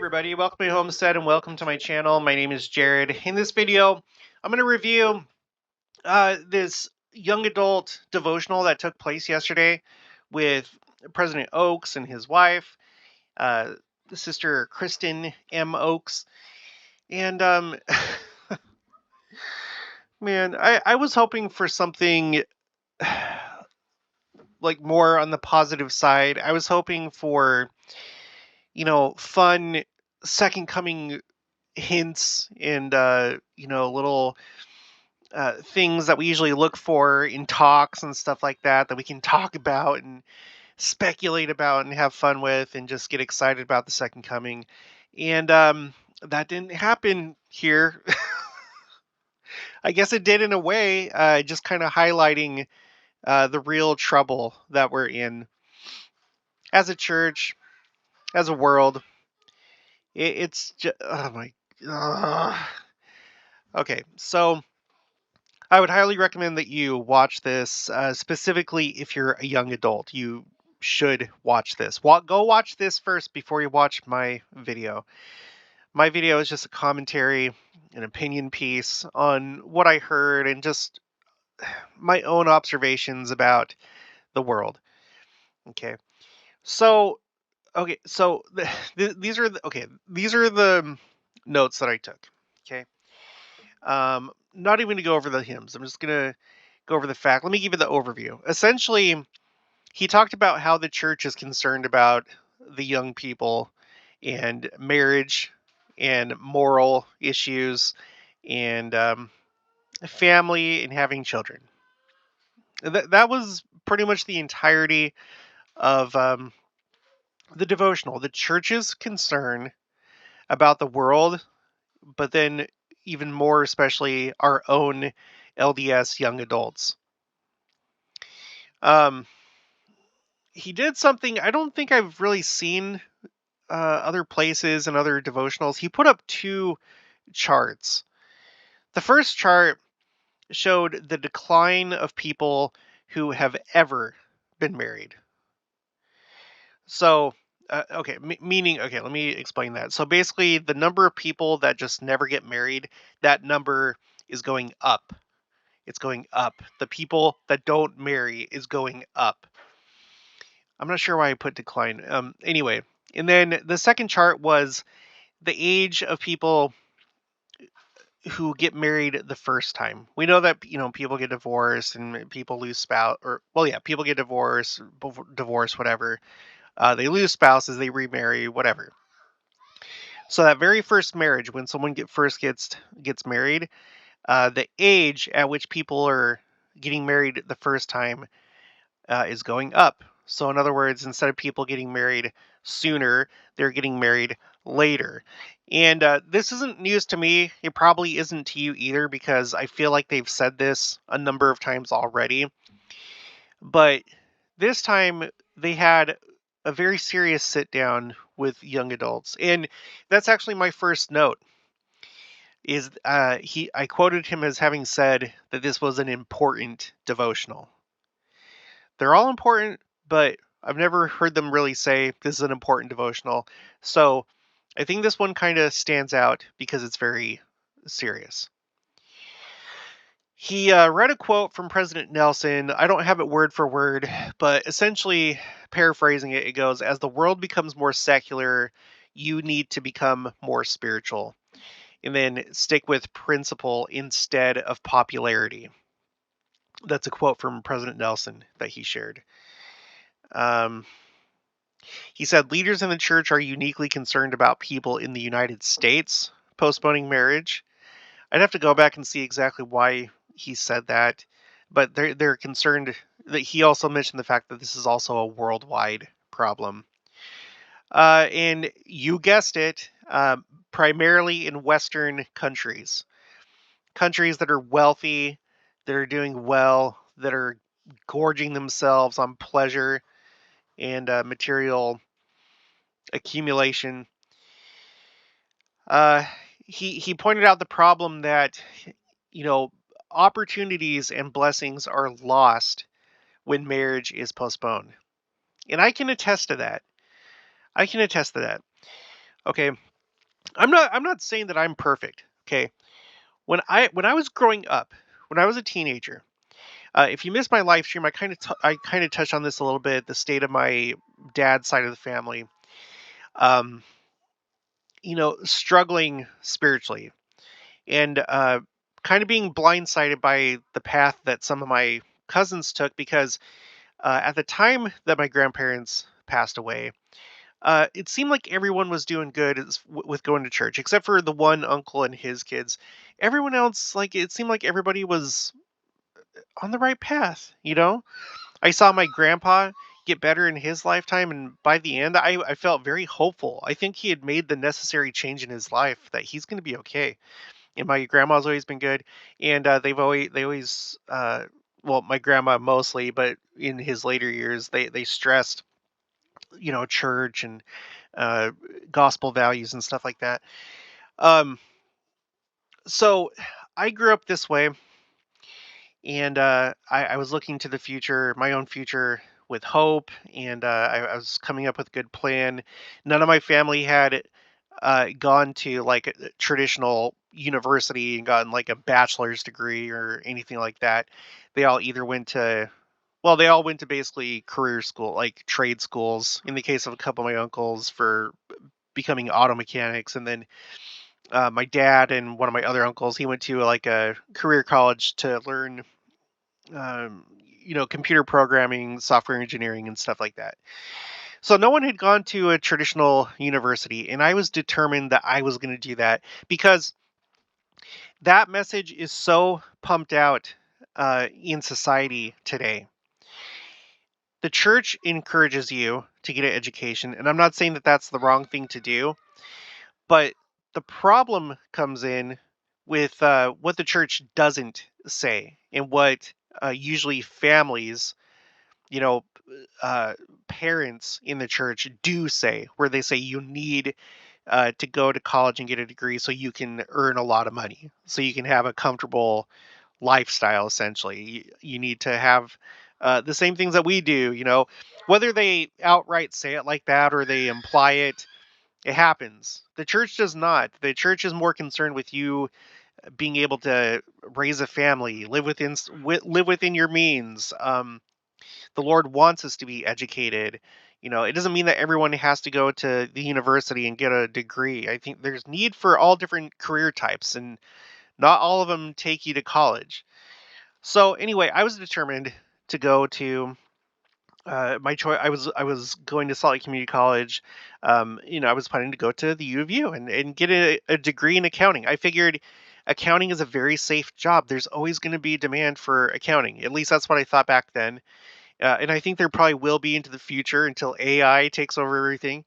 everybody, welcome to my homestead and welcome to my channel. My name is Jared. In this video, I'm going to review this young adult devotional that took place yesterday with President Oaks and his wife, uh, Sister Kristen M. Oaks. And man, I was hoping for something like more on the positive side. I was hoping for, fun second coming hints and little things that we usually look for in talks and stuff like that we can talk about and speculate about and have fun with and just get excited about the second coming. And that didn't happen here. I guess it did in a way, just kind of highlighting the real trouble that we're in as a church, as a world. It's just, oh my. Okay, so I would highly recommend that you watch this, specifically if you're a young adult. You should watch this. Go watch this first before you watch my video. My video is just a commentary, an opinion piece on what I heard and just my own observations about the world. Okay, so these are the notes that I took. Okay, not even to go over the hymns. I'm just gonna go over the fact. Let me give you the overview. Essentially, he talked about how the church is concerned about the young people and marriage and moral issues and family and having children. That was pretty much the entirety of the devotional. The church's concern about the world, but then even more especially our own LDS young adults. He did something I don't think I've really seen other places and other devotionals. He put up two charts. The first chart showed the decline of people who have ever been married. So, meaning, okay, let me explain that. So basically, the number of people that just never get married, that number is going up. It's going up. The people that don't marry is going up. I'm not sure why I put decline. Anyway, and then the second chart was the age of people who get married the first time. We know that people get divorced and people lose spouse, or people get divorced, whatever. They lose spouses, they remarry, whatever. So that very first marriage, when someone gets married, the age at which people are getting married the first time is going up. So in other words, instead of people getting married sooner, they're getting married later. And this isn't news to me. It probably isn't to you either, because I feel like they've said this a number of times already. But this time they had a very serious sit down with young adults. And that's actually my first note. I quoted him as having said that this was an important devotional. They're all important, but I've never heard them really say this is an important devotional. So I think this one kind of stands out because it's very serious. He read a quote from President Nelson. I don't have it word for word, but essentially paraphrasing it, it goes, "As the world becomes more secular, you need to become more spiritual." And then stick with principle instead of popularity. That's a quote from President Nelson that he shared. He said, "Leaders in the church are uniquely concerned about people in the United States postponing marriage." I'd have to go back and see exactly why he said that, but they're concerned that he also mentioned the fact that this is also a worldwide problem. And you guessed it, primarily in Western countries that are wealthy, that are doing well, that are gorging themselves on pleasure and material accumulation. He pointed out the problem that opportunities and blessings are lost when marriage is postponed, and I can attest to that. Okay, I'm not saying that I'm perfect. Okay. When I was growing up, when I was a teenager, if you missed my live stream, I kind of touched on this a little bit. The state of my dad's side of the family, um, struggling spiritually, and kind of being blindsided by the path that some of my cousins took because at the time that my grandparents passed away, it seemed like everyone was doing good with going to church, except for the one uncle and his kids. Everyone else, like it seemed like everybody was on the right path. I saw my grandpa get better in his lifetime, and by the end, I felt very hopeful. I think he had made the necessary change in his life that he's going to be okay. And my grandma's always been good, and well, my grandma mostly, but in his later years, they stressed church and uh, gospel values and stuff like that. Um, so I grew up this way, and I was looking to the future, my own future, with hope, and I was coming up with a good plan. None of my family had gone to like a traditional university and gotten like a bachelor's degree or anything like that. They all either went to Well, they all went to basically career school, like trade schools. In the case of a couple of my uncles, for becoming auto mechanics, and then my dad and one of my other uncles, he went to like a career college to learn um, computer programming, software engineering, and stuff like that. So no one had gone to a traditional university, and I was determined that I was going to do that because that message is so pumped out in society today. The church encourages you to get an education, and I'm not saying that that's the wrong thing to do, but the problem comes in with what the church doesn't say, and what usually families, you know, uh, parents in the church do say, where they say you need to go to college and get a degree so you can earn a lot of money, so you can have a comfortable lifestyle. Essentially, you need to have the same things that we do. Whether they outright say it like that or they imply it, it happens. The church does not. The church is more concerned with you being able to raise a family, live within your means. The Lord wants us to be educated. It doesn't mean that everyone has to go to the university and get a degree. I think there's need for all different career types, and not all of them take you to college. So anyway, I was determined to go to my choice. I was going to Salt Lake Community College. I was planning to go to the U of U and get a degree in accounting. I figured accounting is a very safe job. There's always going to be demand for accounting. At least that's what I thought back then. And I think there probably will be into the future until AI takes over everything.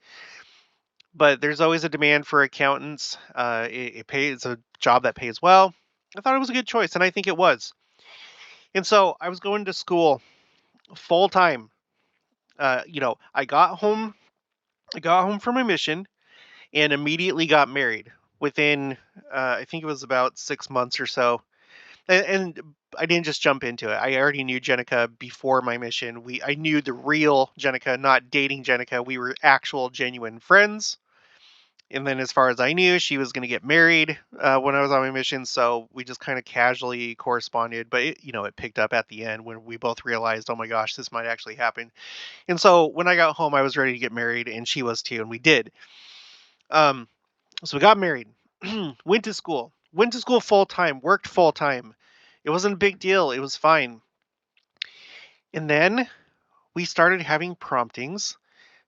But there's always a demand for accountants. It pays. It's a job that pays well. I thought it was a good choice, and I think it was. And so I was going to school full time. I got home. I got home from my mission and immediately got married within, I think it was about 6 months or so. And I didn't just jump into it. I already knew Jenica before my mission. I knew the real Jenica, not dating Jenica. We were actual, genuine friends. And then, as far as I knew, she was going to get married when I was on my mission. So we just kind of casually corresponded. But it picked up at the end when we both realized, oh my gosh, this might actually happen. And so when I got home, I was ready to get married, and she was too, and we did. Um, so we got married, went to school full time, worked full time. It wasn't a big deal. It was fine. And then we started having promptings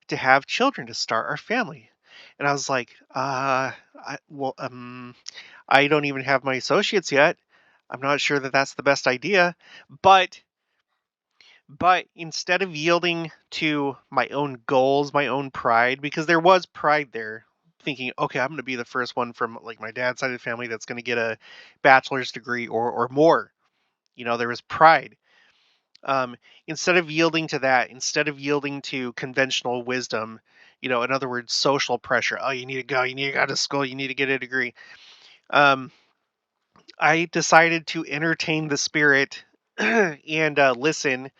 to have children to start our family. And I was like, I don't even have my associates yet. I'm not sure that that's the best idea. But instead of yielding to my own goals, my own pride, because there was pride there, thinking, okay, I'm going to be the first one from like my dad's side of the family that's going to get a bachelor's degree or more. There was pride. Um, Instead of yielding to that, instead of yielding to conventional wisdom, in other words, social pressure. Oh, you need to go to school, you need to get a degree. Um, I decided to entertain the spirit and listen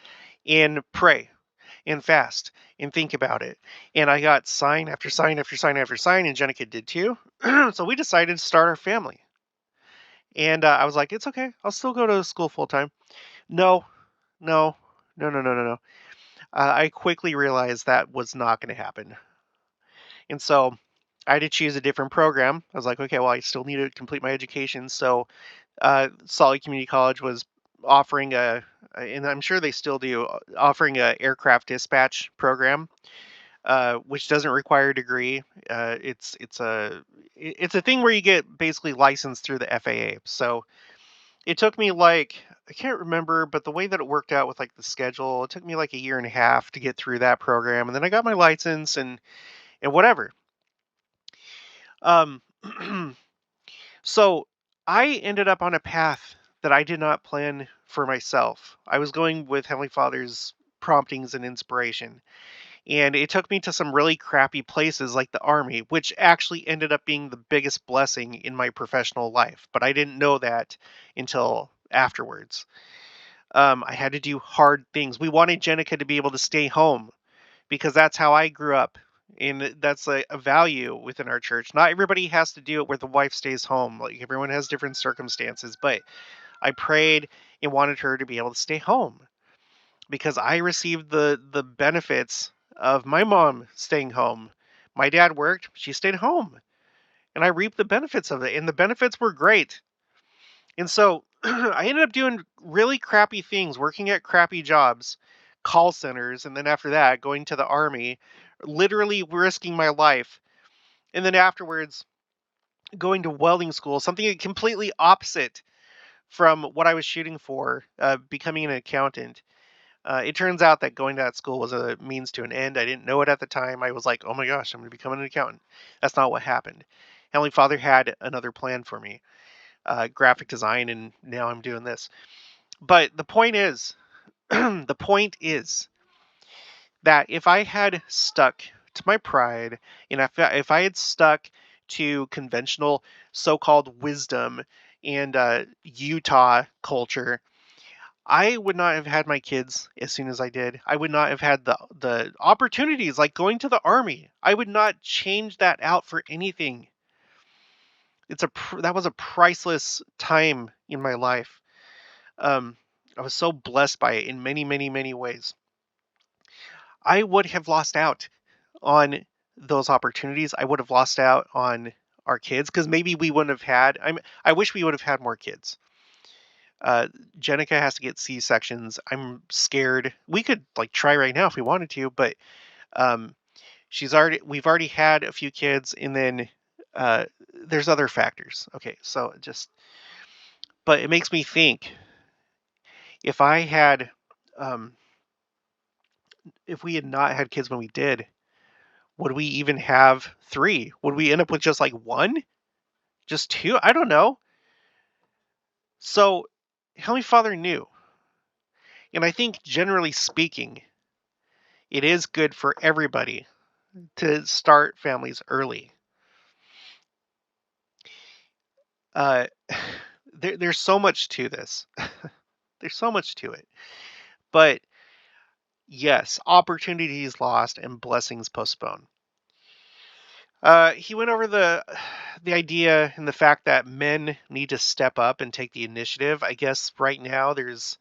and pray. and fast and think about it. And I got sign after sign after sign after sign, and Jenica did too. So we decided to start our family. And I was like, it's okay. I'll still go to school full time. No, no, no, no, no, no, no. I quickly realized that was not going to happen. And so I had to choose a different program. I was like, okay, well, I still need to complete my education. So Salt Lake Community College was offering and I'm sure they still do, offering a aircraft dispatch program, which doesn't require a degree. It's a thing where you get basically licensed through the FAA. So it took me like, I can't remember, but the way that it worked out with like the schedule, it took me like a year and a half to get through that program, and then I got my license and whatever. Um, so I ended up on a path that I did not plan for myself. I was going with Heavenly Father's promptings and inspiration. And it took me to some really crappy places like the army, which actually ended up being the biggest blessing in my professional life. But I didn't know that until afterwards. I had to do hard things. We wanted Jenica to be able to stay home because that's how I grew up. And that's a value within our church. Not everybody has to do it where the wife stays home. Like everyone has different circumstances, but I prayed and wanted her to be able to stay home because I received the benefits of my mom staying home. My dad worked, she stayed home, and I reaped the benefits of it, and the benefits were great. And so I ended up doing really crappy things, working at crappy jobs, call centers, and then after that, going to the army, literally risking my life. And then afterwards, going to welding school, something completely opposite from what I was shooting for, becoming an accountant. It turns out that going to that school was a means to an end. I didn't know it at the time. I was like, oh my gosh, I'm going to become an accountant. That's not what happened. Heavenly Father had another plan for me, graphic design, and now I'm doing this. But the point is, the point is that if I had stuck to my pride, and if I had stuck to conventional so-called wisdom and Utah culture, I would not have had my kids as soon as I did. I would not have had the opportunities like going to the army. I would not change that out for anything. That was a priceless time in my life. Um, I was so blessed by it in many, many, many ways. I would have lost out on those opportunities. I would have lost out on our kids because maybe we wouldn't have had. I wish we would have had more kids. Uh, Jenica has to get C sections. I'm scared. We could like try right now if we wanted to, but um, we've already had a few kids, and then uh, there's other factors. Okay, so but it makes me think if I had, um, if we had not had kids when we did, would we even have three? Would we end up with just like one, just two? I don't know. So Heavenly Father knew, and I think generally speaking, it is good for everybody to start families early. Uh, there's so much to this. There's so much to it. But yes, opportunities lost and blessings postponed. He went over the idea and the fact that men need to step up and take the initiative. I guess right now there's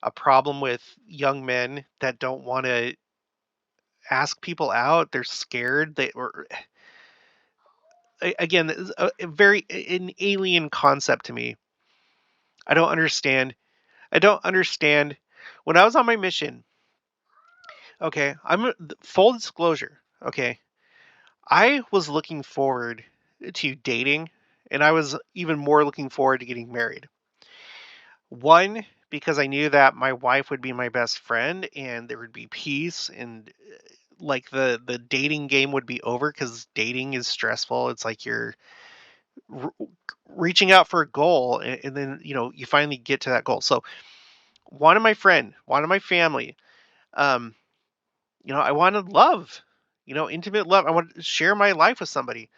a problem with young men that don't want to ask people out. They're scared. Again, this is a very an alien concept to me. I don't understand. I don't understand. When I was on my mission, okay, full disclosure, okay, I was looking forward to dating, and I was even more looking forward to getting married. One, because I knew that my wife would be my best friend, and there would be peace, and like the dating game would be over because dating is stressful. It's like you're r- reaching out for a goal, and then you finally get to that goal. So wanted my friend, wanted my family. Um, I wanted love, intimate love. I wanted to share my life with somebody.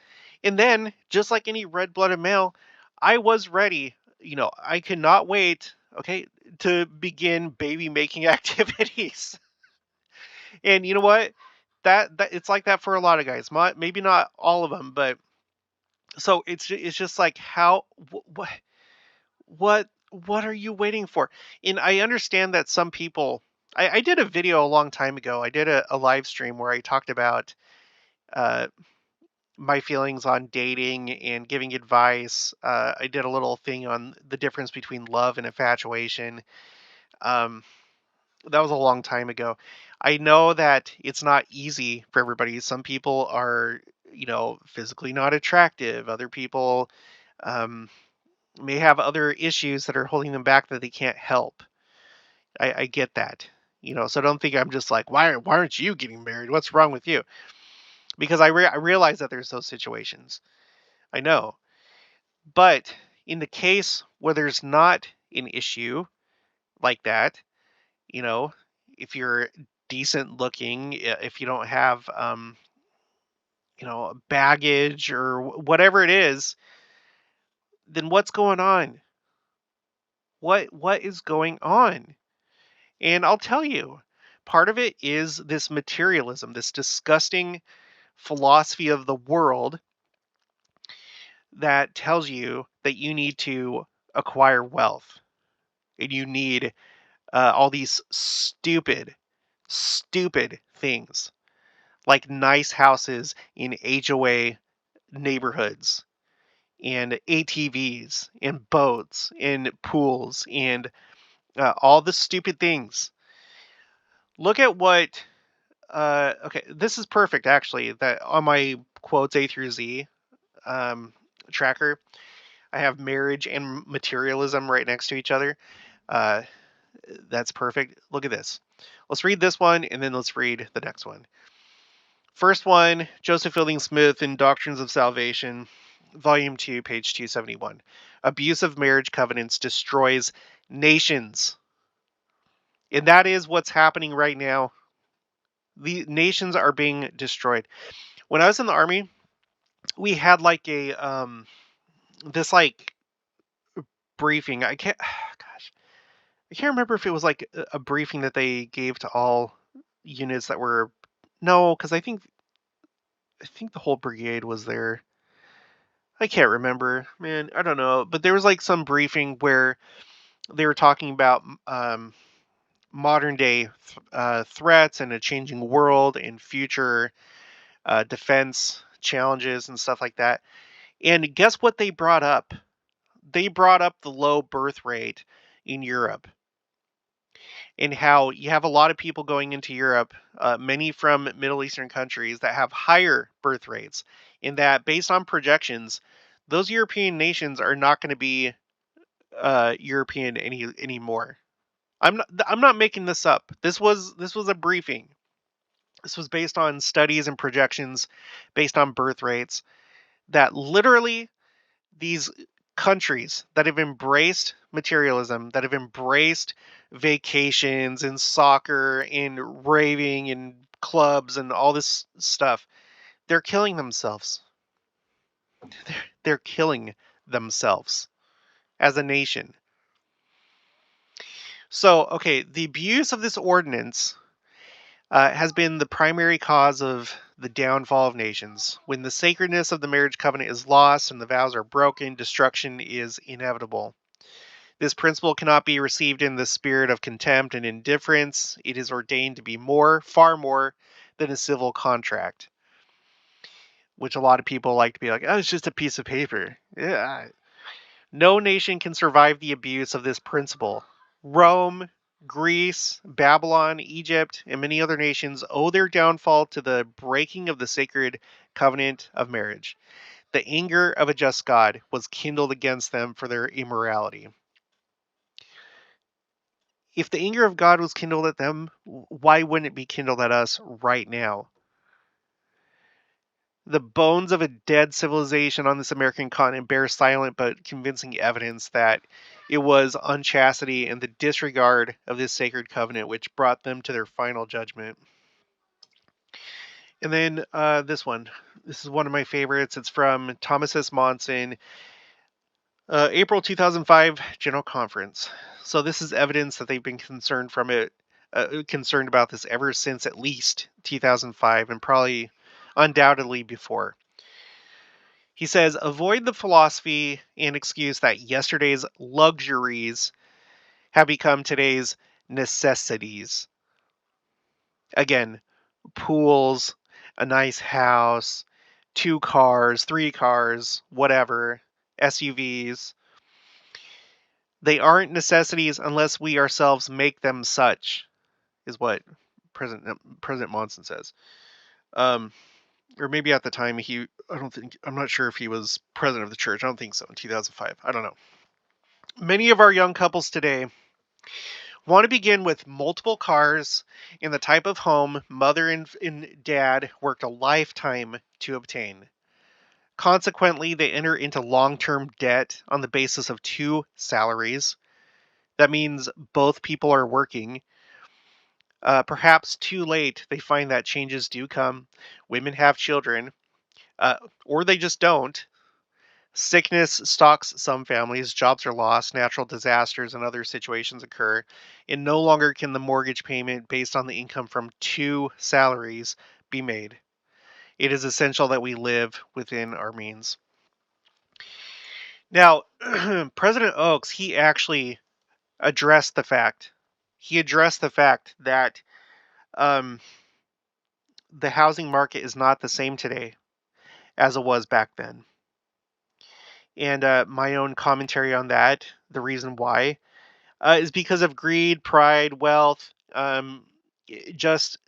And then, just like any red-blooded male, I was ready. I could not wait, okay, to begin baby making activities. And you know what? That it's like that for a lot of guys. Maybe not all of them, but so it's just like how what are you waiting for? And I understand that some people. I did a video a long time ago. I did a live stream where I talked about uh, my feelings on dating and giving advice. I did a little thing on the difference between love and infatuation. Um, that was a long time ago. I know that it's not easy for everybody. Some people are, physically not attractive. Other people um, may have other issues that are holding them back that they can't help. I get that. So don't think I'm just like, why aren't you getting married? What's wrong with you? Because I realize that there's those situations. I know. But in the case where there's not an issue like that, you know, if you're decent looking, if you don't have, baggage or whatever it is, then what's going on? What is going on? And I'll tell you, part of it is this materialism, this disgusting philosophy of the world that tells you that you need to acquire wealth and you need all these stupid things like nice houses in HOA neighborhoods and ATVs and boats and pools and all the stupid things. Look at what. Okay, this is perfect actually. That on my quotes A through Z um, tracker, I have marriage and materialism right next to each other. Uh, that's perfect. Look at this. Let's read this one and then let's read the next one. First one, Joseph Fielding Smith in Doctrines of Salvation, Volume 2, page 271. Abuse of marriage covenants destroys nations. And that is what's happening right now. The nations are being destroyed. When I was in the army, we had like a this like briefing. I can't gosh. I can't remember if it was like a briefing that they gave to all units that were no, because I think the whole brigade was there. I can't remember, man. I don't know, but there was like some briefing where they were talking about modern day threats and a changing world and future defense challenges and stuff like that. And guess what they brought up? They brought up the low birth rate in Europe and how you have a lot of people going into Europe, many from Middle Eastern countries that have higher birth rates, and that based on projections, those European nations are not going to be European anymore. I'm not making this up. This was a briefing. This was based on studies and projections based on birth rates that literally these countries that have embraced materialism, that have embraced vacations and soccer and raving and clubs and all this stuff, they're killing themselves. They're killing themselves as a nation. So, okay, the abuse of this ordinance has been the primary cause of the downfall of nations. When the sacredness of the marriage covenant is lost and the vows are broken, destruction is inevitable. This principle cannot be received in the spirit of contempt and indifference. It is ordained to be more, far more, than a civil contract, which a lot of people like to be like, oh, it's just a piece of paper. Yeah. No nation can survive the abuse of this principle. Rome, Greece, Babylon, Egypt, and many other nations owe their downfall to the breaking of the sacred covenant of marriage. The anger of a just God was kindled against them for their immorality. If the anger of God was kindled at them, why wouldn't it be kindled at us right now? The bones of a dead civilization on this American continent bear silent but convincing evidence that it was unchastity and the disregard of this sacred covenant which brought them to their final judgment. And then this one. This is one of my favorites. It's from Thomas S. Monson, April 2005 General Conference. So this is evidence that they've been concerned from it concerned about this ever since at least 2005, and probably undoubtedly before. He says, avoid the philosophy and excuse that yesterday's luxuries have become today's necessities. Again, pools, a nice house, 2 cars, 3 cars, whatever, SUVs. They aren't necessities unless we ourselves make them such, is what President Monson says. Or maybe at the time I'm not sure if he was president of the church. I don't think so in 2005. I don't know. Many of our young couples today want to begin with multiple cars in the type of home mother and dad worked a lifetime to obtain. Consequently, they enter into long-term debt on the basis of 2 salaries. That means both people are working. Perhaps too late, they find that changes do come. Women have children, or they just don't. Sickness stalks some families, jobs are lost, natural disasters and other situations occur, and no longer can the mortgage payment based on the income from 2 salaries be made. It is essential that we live within our means. Now, President Oaks, he actually addressed the fact. He addressed the fact that um, the housing market is not the same today as it was back then. And my own commentary on that, the reason why, is because of greed, pride, wealth. Just,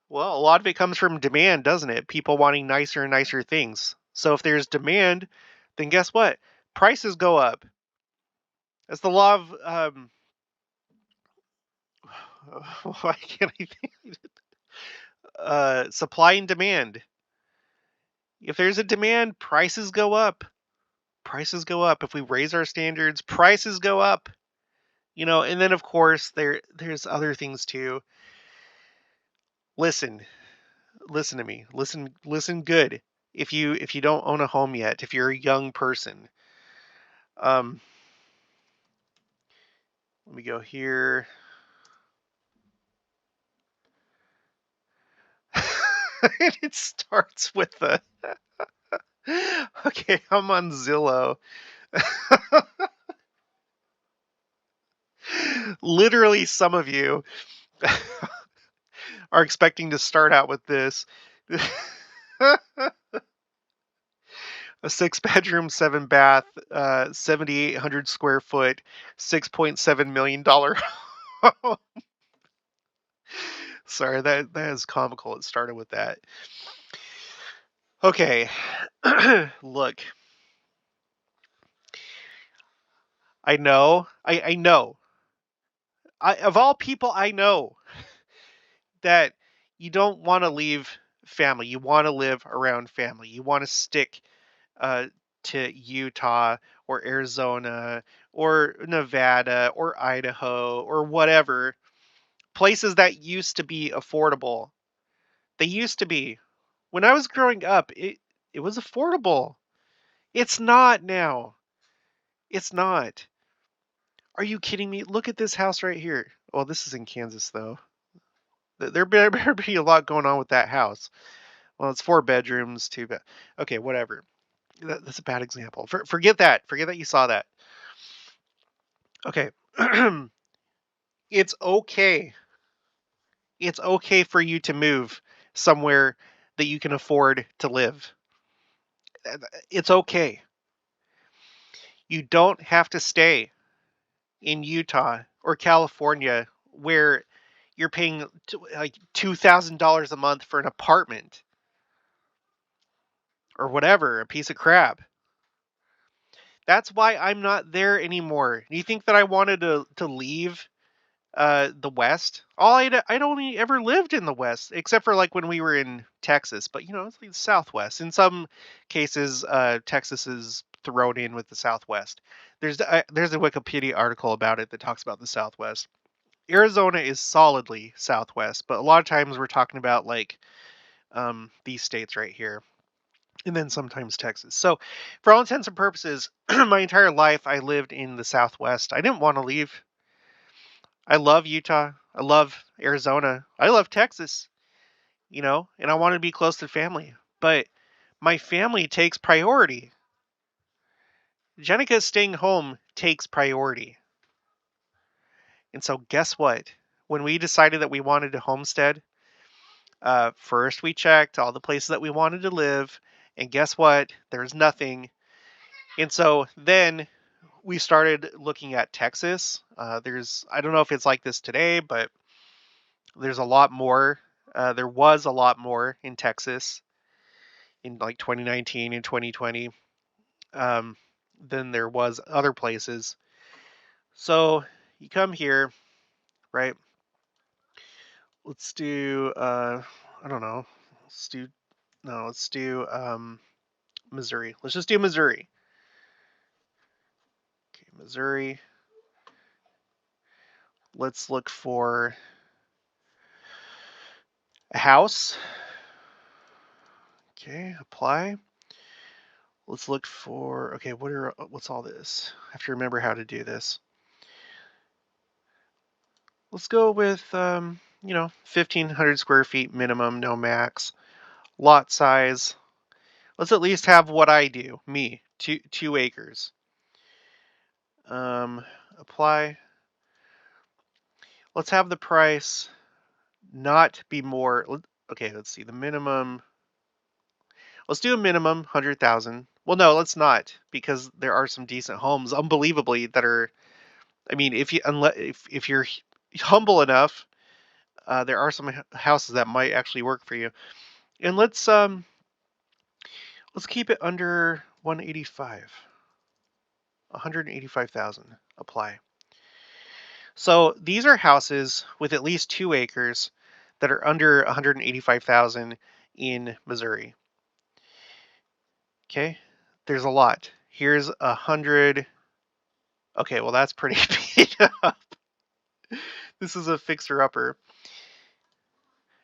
well, a lot of it comes from demand, doesn't it? People wanting nicer and nicer things. So if there's demand, then guess what? Prices go up. That's the law of, why can't I think? Supply and demand. If there's a demand, prices go up. Prices go up. If we raise our standards, prices go up. And then of course there's other things too. Listen, listen to me. Listen good. If you don't own a home yet, if you're a young person, um, let me go here. And it starts with the. Okay, I'm on Zillow. Literally, some of you are expecting to start out with this. A 6 bedroom, 7 bath, 7,800 square foot, $6.7 million home. Sorry, that is comical. It started with that. Okay, look, I know, I know, of all people, I know that you don't want to leave family. You want to live around family. You want to stick uh, to Utah or Arizona or Nevada or Idaho or whatever, places that used to be affordable. They used to be. When I was growing up, it was affordable. It's not now. It's not. Are you kidding me? Look at this house right here. Well, this is in Kansas though. There better be a lot going on with that house. Well, it's 4 bedrooms, two bed. Okay, whatever. That's a bad example. Forget that. Forget that you saw that. Okay. It's okay. It's okay for you to move somewhere that you can afford to live. It's okay. You don't have to stay in Utah or California where you're paying like $2,000 a month for an apartment or whatever, a piece of crap. That's why I'm not there anymore. Do you think that I wanted to leave the West? I'd only ever lived in the West, except for like when we were in Texas. But it's like the Southwest. In some cases, Texas is thrown in with the Southwest. There's a Wikipedia article about it that talks about the Southwest. Arizona is solidly Southwest, but a lot of times we're talking about like these states right here, and then sometimes Texas. So, for all intents and purposes, my entire life I lived in the Southwest. I didn't want to leave. I love Utah. I love Arizona. I love Texas, and I want to be close to family. But my family takes priority. Jenica staying home takes priority. And so, guess what? When we decided that we wanted to homestead, first we checked all the places that we wanted to live. And guess what? There's nothing. And so then we started looking at Texas. I don't know if it's like this today, but there's a lot more. There was a lot more in Texas in like 2019 and 2020 than there was other places. So you come here, right? Let's do, I don't know. Let's do, no, let's do Missouri. Let's just do Missouri. Okay, Missouri. Let's look for a house. Okay, apply. Let's look for, okay, what's all this? I have to remember how to do this. Let's go with, 1,500 square feet minimum, no max. Lot size. Let's at least have what I do, me, 2 acres. Apply. Let's have the price not be more. Okay, let's see. The minimum. Let's do a minimum 100,000. Well, no, let's not, because there are some decent homes, unbelievably, that are. I mean, if you're humble enough, there are some houses that might actually work for you. And let's keep it under 185. 185,000. Apply. So these are houses with at least 2 acres that are under 185,000 in Missouri. Okay, there's a lot. Here's 100. Okay, well that's pretty beat up. This is a fixer upper.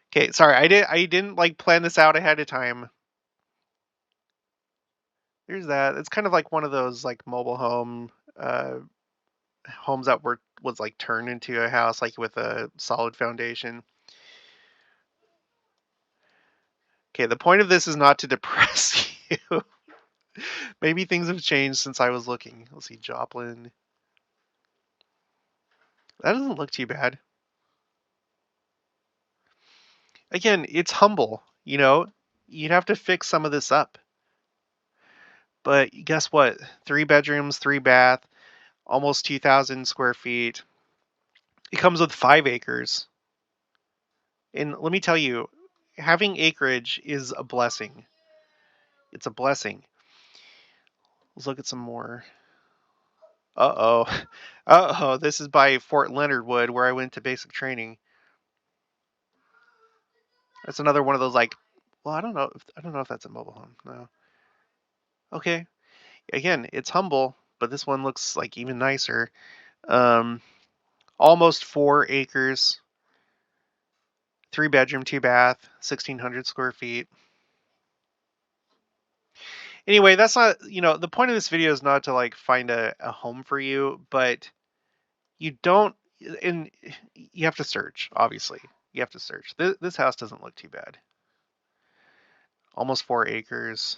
Okay, sorry, I didn't like plan this out ahead of time. There's that. It's kind of like one of those like mobile homes that was like turned into a house like with a solid foundation. Okay, the point of this is not to depress you. Maybe things have changed since I was looking. Let's see, Joplin. That doesn't look too bad. Again, it's humble. You'd have to fix some of this up. But guess what? 3 bedrooms, 3 bath, almost 2,000 square feet. It comes with 5 acres. And let me tell you, having acreage is a blessing. It's a blessing. Let's look at some more. Uh-oh. Uh-oh, this is by Fort Leonard Wood, where I went to basic training. That's another one of those like, well, I don't know if that's a mobile home. No. Okay. Again, it's humble, but this one looks like even nicer. Um, Almost 4 acres, 3 bedroom, 2 bath, 1,600 square feet. Anyway, that's not, the point of this video is not to like find a home for you, but you don't, and you have to search, obviously. You have to search. This house doesn't look too bad. Almost 4 acres.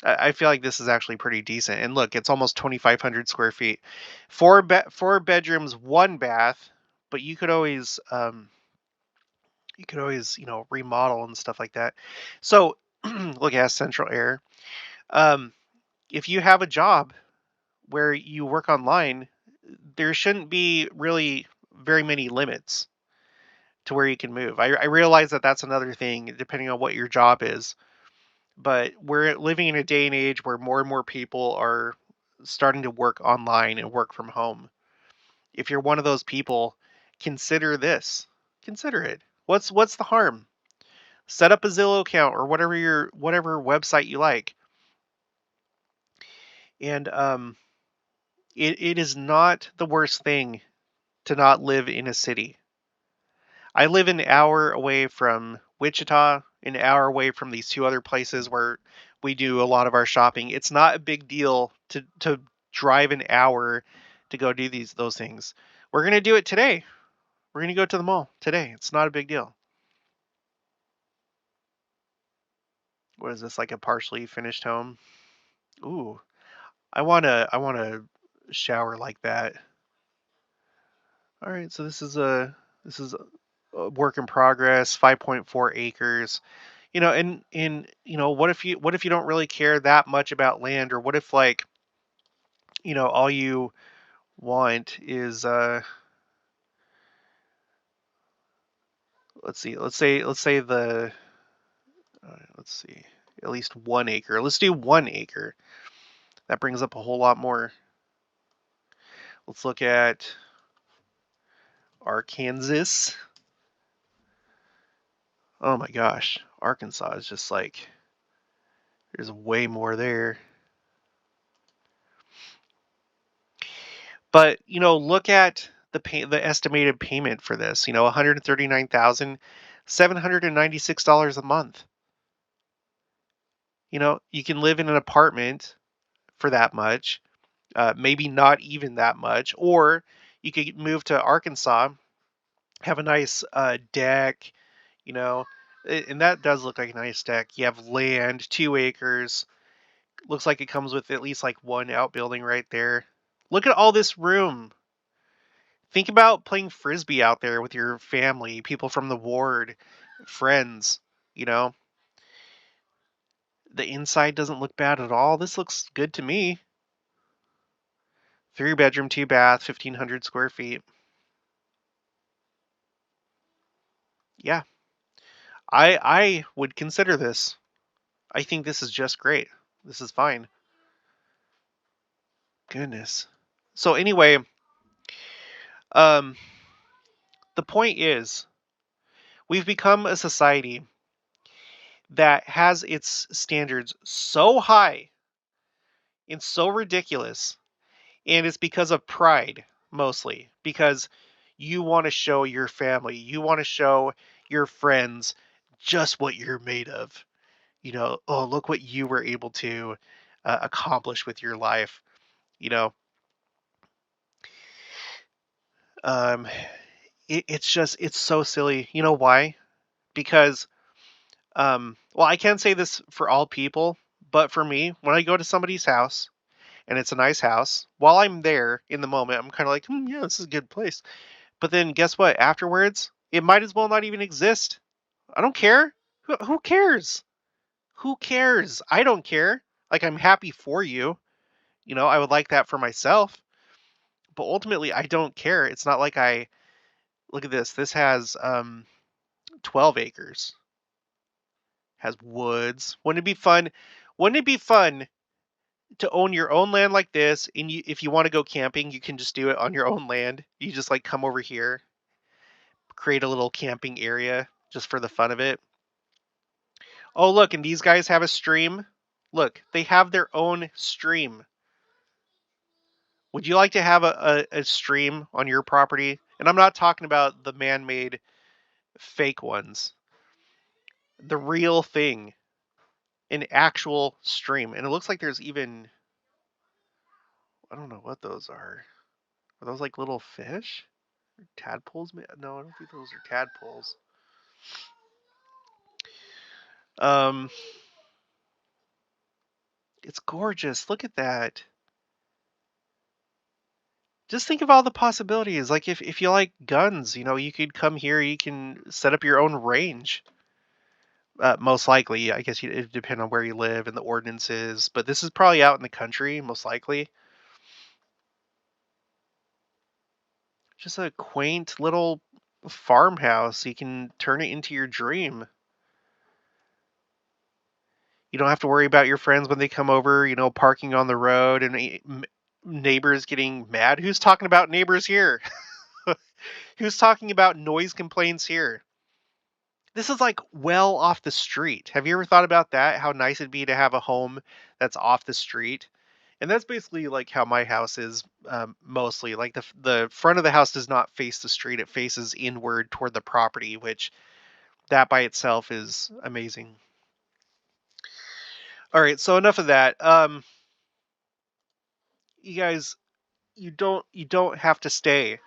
I feel like this is actually pretty decent. And look, it's almost 2,500 square feet. Four bedrooms, 1 bath, but you could always remodel and stuff like that. So look, it has central air. Um, if you have a job where you work online, there shouldn't be really very many limits to where you can move. I realize that that's another thing, depending on what your job is. But we're living in a day and age where more and more people are starting to work online and work from home. If you're one of those people, consider this. Consider it. What's the harm? Set up a Zillow account or whatever website you like. And it is not the worst thing to not live in a city. I live an hour away from Wichita, an hour away from these two other places where we do a lot of our shopping. It's not a big deal to drive an hour to go do those things. We're going to do it today. We're going to go to the mall today. It's not a big deal. What is this, like a partially finished home? Ooh, I want to shower like that. All right, so this is a work in progress, 5.4 acres. What if you don't really care that much about land, or what if, like, all you want is let's say let's see, at least 1 acre. Let's do 1 acre. That brings up a whole lot more. Let's look at Arkansas. Oh my gosh, Arkansas is just like, there's way more there. But look at the estimated payment for this. $139,796 a month. You can live in an apartment for that much, maybe not even that much, or you could move to Arkansas, have a nice deck, you know, and that does look like a nice deck. You have land, 2 acres. Looks like it comes with at least like one outbuilding right there. Look at all this room. Think about playing frisbee out there with your family, people from the ward, friends. You know, the inside doesn't look bad at all. This looks good to me. 3 bedroom, 2 bath, 1,500 square feet. Yeah, I would consider this. I think this is just great. This is fine. Goodness. So anyway, um, the point is, we've become a society that has its standards so high and so ridiculous, and it's because of pride, mostly because you want to show your family, you want to show your friends just what you're made of. Oh, look what you were able to accomplish with your life. You know, um, it's so silly. You know why? Because, well, I can't say this for all people, but for me, when I go to somebody's house and it's a nice house, while I'm there in the moment, I'm kind of like, yeah, this is a good place. But then guess what? Afterwards, it might as well not even exist. I don't care. Who cares? Who cares? I don't care. Like, I'm happy for you. I would like that for myself. But ultimately, I don't care. It's not like I look at this. This has 12 acres. Has woods. Wouldn't it be fun? Wouldn't it be fun to own your own land like this? And if you want to go camping, you can just do it on your own land. You just like come over here, create a little camping area just for the fun of it. Oh, look, and these guys have a stream. Look, they have their own stream. Would you like to have a stream on your property? And I'm not talking about the man-made fake ones. The real thing. An actual stream. And it looks like there's even, I don't know what those are. Are those like little fish? Tadpoles? No, I don't think those are tadpoles. Um, it's gorgeous. Look at that. Just think of all the possibilities. Like, if you like guns, you could come here. You can set up your own range. Most likely, I guess it depend on where you live and the ordinances. But this is probably out in the country, most likely. Just a quaint little farmhouse. You can turn it into your dream. You don't have to worry about your friends when they come over, parking on the road and neighbors getting mad. Who's talking about neighbors here? Who's talking about noise complaints here? This is like well off the street. Have you ever thought about that? How nice it'd be to have a home that's off the street? And that's basically like how my house is, mostly. Like the front of the house does not face the street; it faces inward toward the property, which that by itself is amazing. All right, so enough of that. you guys, you don't have to stay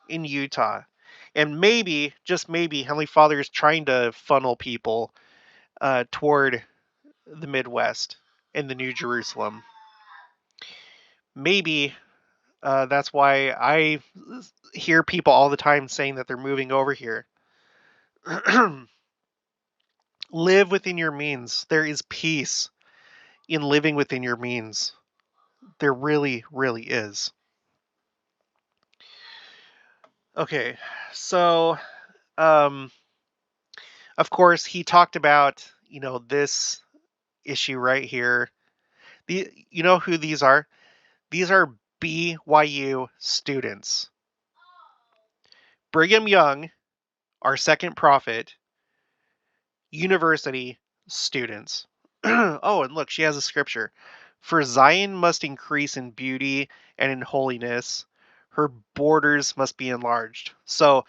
in Utah. And maybe, just maybe, Heavenly Father is trying to funnel people toward the Midwest and the New Jerusalem. Maybe that's why I hear people all the time saying that they're moving over here. Live within your means. There is peace in living within your means. There really, really is. Okay, so um, of course he talked about this issue right here. You know who these are? These are BYU students. Brigham Young, our second prophet, university students. Oh, and look, she has a scripture. For Zion must increase in beauty and in holiness. Her borders must be enlarged. So,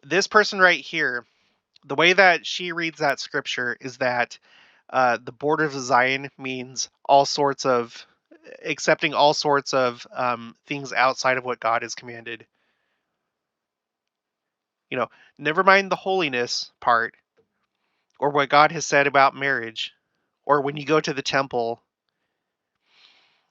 this person right here, the way that she reads that scripture is that the borders of Zion means all sorts of accepting all sorts of things outside of what God has commanded. You know, never mind the holiness part or what God has said about marriage or when you go to the temple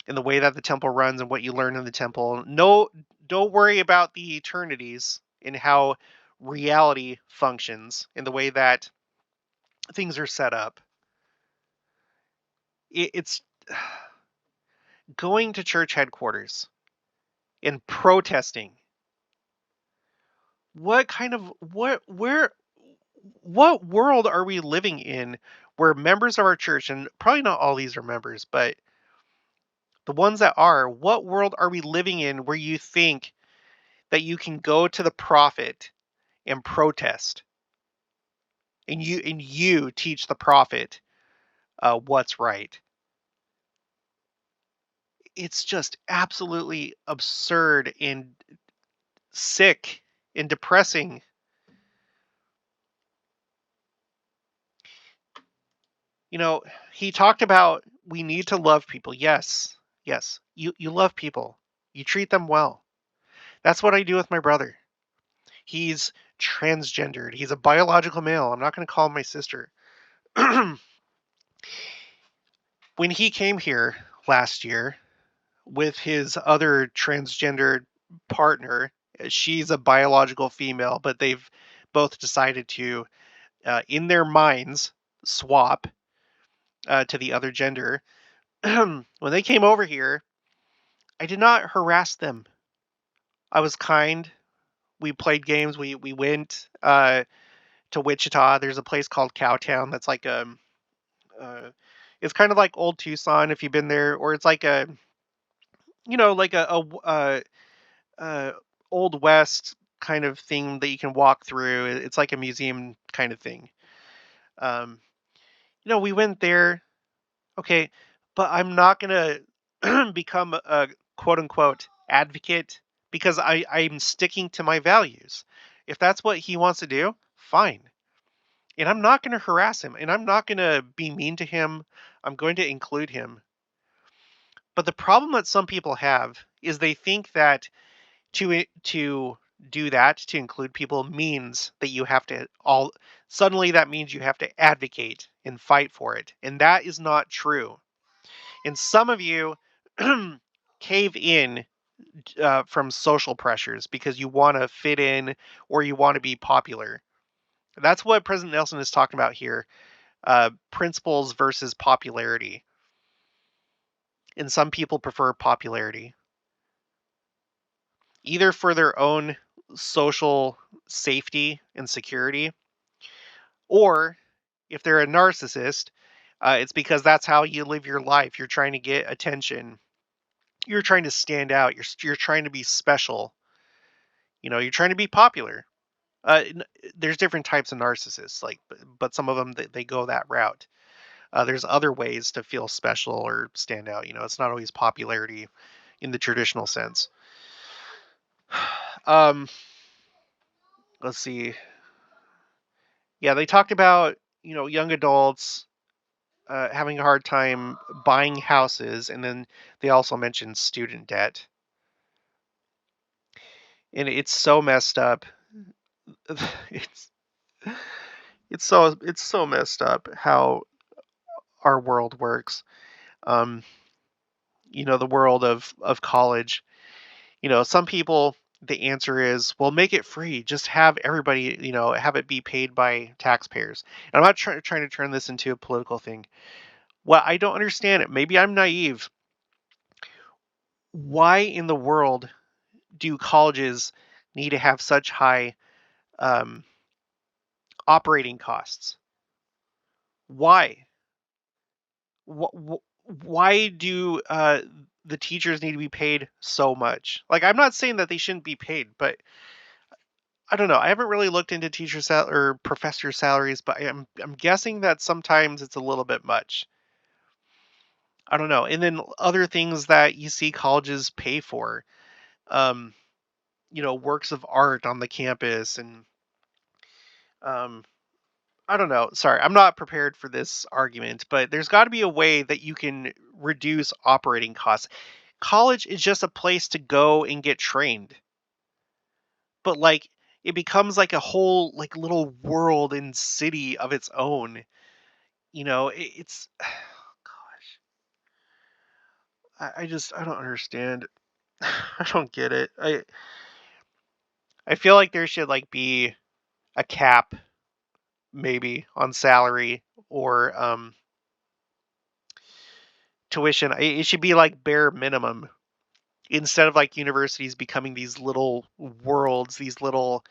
and the way that the temple runs and what you learn in the temple. No, don't worry about the eternities and how reality functions in the way that things are set up. It's going to church headquarters and protesting. What kind of what world are we living in where members of our church, and probably not all these are members, but the ones that are, what world are we living in where you think that you can go to the prophet and protest and you teach the prophet what's right? It's just absolutely absurd and sick and depressing. You know, he talked about we need to love people. Yes, yes, you love people. You treat them well. That's what I do with my brother. He's transgendered. He's a biological male. I'm not going to call him my sister. When he came here last year with his other transgendered partner, she's a biological female, but they've both decided to, in their minds, swap to the other gender. When they came over here, I did not harass them. I was kind. We played games. We went to Wichita. There's a place called Cowtown that's like uh, it's kind of like old Tucson if you've been there, or it's like a like a old west kind of thing that you can walk through. It's like a museum kind of thing. Um, we went there. Okay, but I'm not gonna become a quote unquote advocate because I'm sticking to my values. If that's what he wants to do, fine. And I'm not going to harass him and I'm not going to be mean to him. I'm going to include him. But the problem that some people have is they think that to do that, to include people, means that you have to all suddenly that means you have to advocate and fight for it. And that is not true. And some of you cave in from social pressures because you want to fit in or you want to be popular. That's what President Nelson is talking about here. Principles versus popularity. And some people prefer popularity, either for their own social safety and security, or if they're a narcissist, it's because that's how you live your life. You're trying to get attention. You're trying to stand out. You're trying to be special. You're trying to be popular. There's different types of narcissists, but some of them they go that route. There's other ways to feel special or stand out. It's not always popularity in the traditional sense. Um, let's see. Yeah, they talked about young adults having a hard time buying houses, and then they also mentioned student debt, and it's so messed up. It's it's so messed up how our world works. Um, the world of college. Some people, the answer is, well, make it free. Just have everybody, have it be paid by taxpayers. And I'm not trying to turn this into a political thing. Well, I don't understand it. Maybe I'm naive. Why in the world do colleges need to have such high um, operating costs? Why? Why do the teachers need to be paid so much? Like, I'm not saying that they shouldn't be paid, but I don't know. I haven't really looked into or professor salaries, but I'm guessing that sometimes it's a little bit much. I don't know. And then other things that you see colleges pay for, um, works of art on the campus, and um, I don't know. Sorry, I'm not prepared for this argument, but there's got to be a way that you can reduce operating costs. College is just a place to go and get trained, but like it becomes like a whole like little world and city of its own. It's gosh, I don't understand. I don't get it. I feel like there should like be a cap maybe on salary or tuition. It should be like bare minimum instead of like universities becoming these little worlds, these little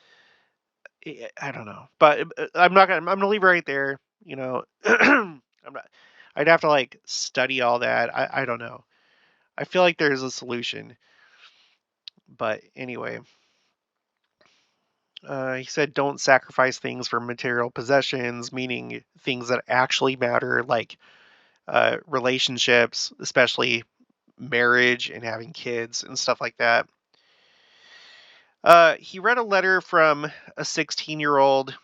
I don't know. But I'm gonna leave it right there. I'm not. I'd have to like study all that. I don't know. I feel like there's a solution. But anyway, he said don't sacrifice things for material possessions, meaning things that actually matter, like relationships, especially marriage and having kids and stuff like that. He read a letter from a 16-year-old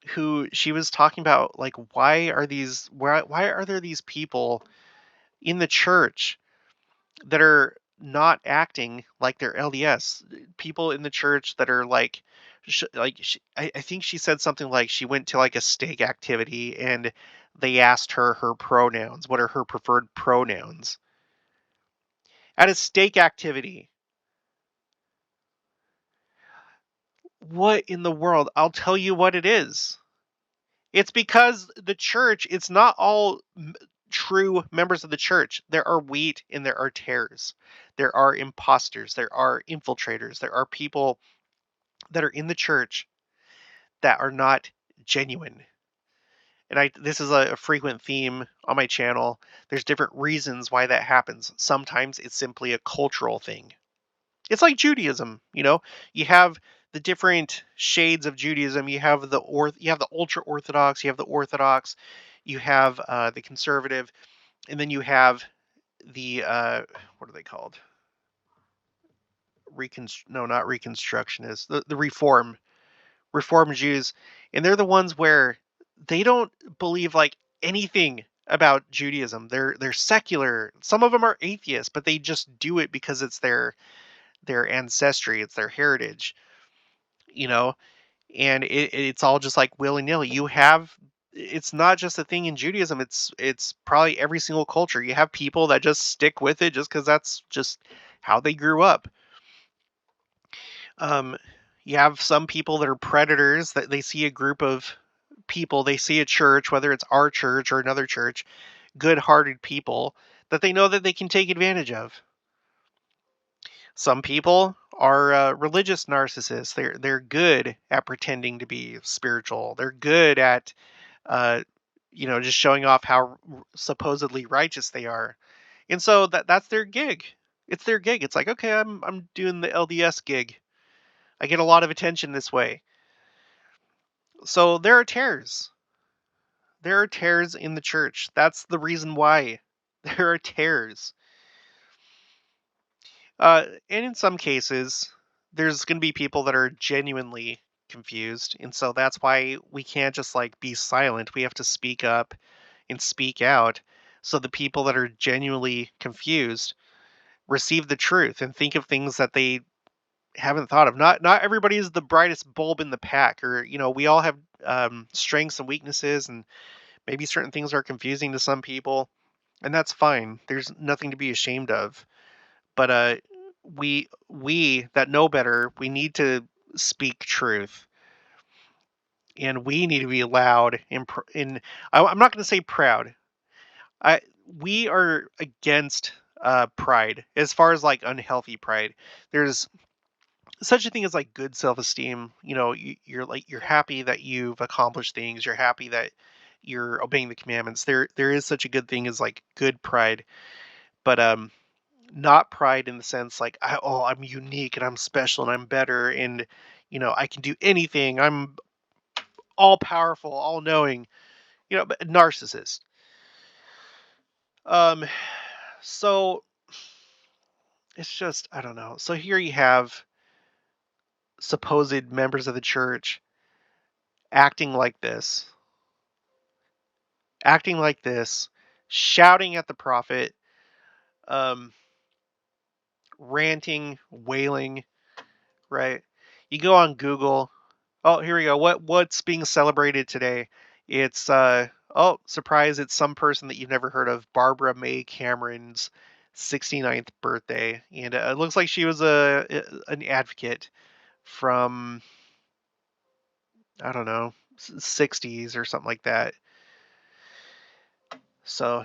who she was talking about, like, why are there these people in the church that are not acting like they're LDS? People in the church that are like, I think she said something like she went to like a stake activity and they asked her pronouns. What are her preferred pronouns? At a stake activity. What in the world? I'll tell you what it is. It's because the church, it's not all true members of the church. There are wheat and there are tares. There are imposters. There are infiltrators. There are people that are in the church that are not genuine. And this is a frequent theme on my channel. There's different reasons why that happens. Sometimes it's simply a cultural thing. It's like Judaism, you have the different shades of Judaism. You have the ultra orthodox, you have the orthodox, you have the conservative, and then you have the what are they called? No, not reconstructionists. The reform Jews, and they're the ones where they don't believe like anything about Judaism. They're secular. Some of them are atheists, but they just do it because it's their ancestry, it's their heritage, you know, and it's all just like willy nilly. It's not just a thing in Judaism. It's probably every single culture. You have people that just stick with it just because that's just how they grew up. Um, you have some people that are predators that they see a group of people, they see a church, whether it's our church or another church, good-hearted people that they know that they can take advantage of. Some people are religious narcissists. They're good at pretending to be spiritual. They're good at uh, just showing off how supposedly righteous they are, and so that's their gig. It's their gig. It's like, okay, I'm doing the LDS gig. I get a lot of attention this way. So there are tares. There are tares in the church. That's the reason why there are tares. And in some cases, there's going to be people that are genuinely confused. And so that's why we can't just like be silent. We have to speak up and speak out, so the people that are genuinely confused receive the truth and think of things that they haven't thought of. Not everybody is the brightest bulb in the pack, or we all have strengths and weaknesses, and maybe certain things are confusing to some people, and that's fine. There's nothing to be ashamed of. But we that know better, we need to speak truth, and we need to be loud I'm not going to say proud. I We are against pride, as far as like unhealthy pride. There's such a thing as like good self-esteem. You're happy that you've accomplished things. You're happy that you're obeying the commandments. There is such a good thing as like good pride, but not pride in the sense like I'm unique and I'm special and I'm better, and I can do anything. I'm all powerful, all knowing. But narcissist. Um, so it's just, I don't know. So here you have supposed members of the church acting like this, acting like this, shouting at the prophet, um, ranting, wailing, right? You go on Google. Oh, here we go. What's being celebrated today? It's oh, surprise, it's some person that you've never heard of, Barbara May Cameron's 69th birthday. And it looks like she was an advocate from, I don't know, 60s or something like that. So,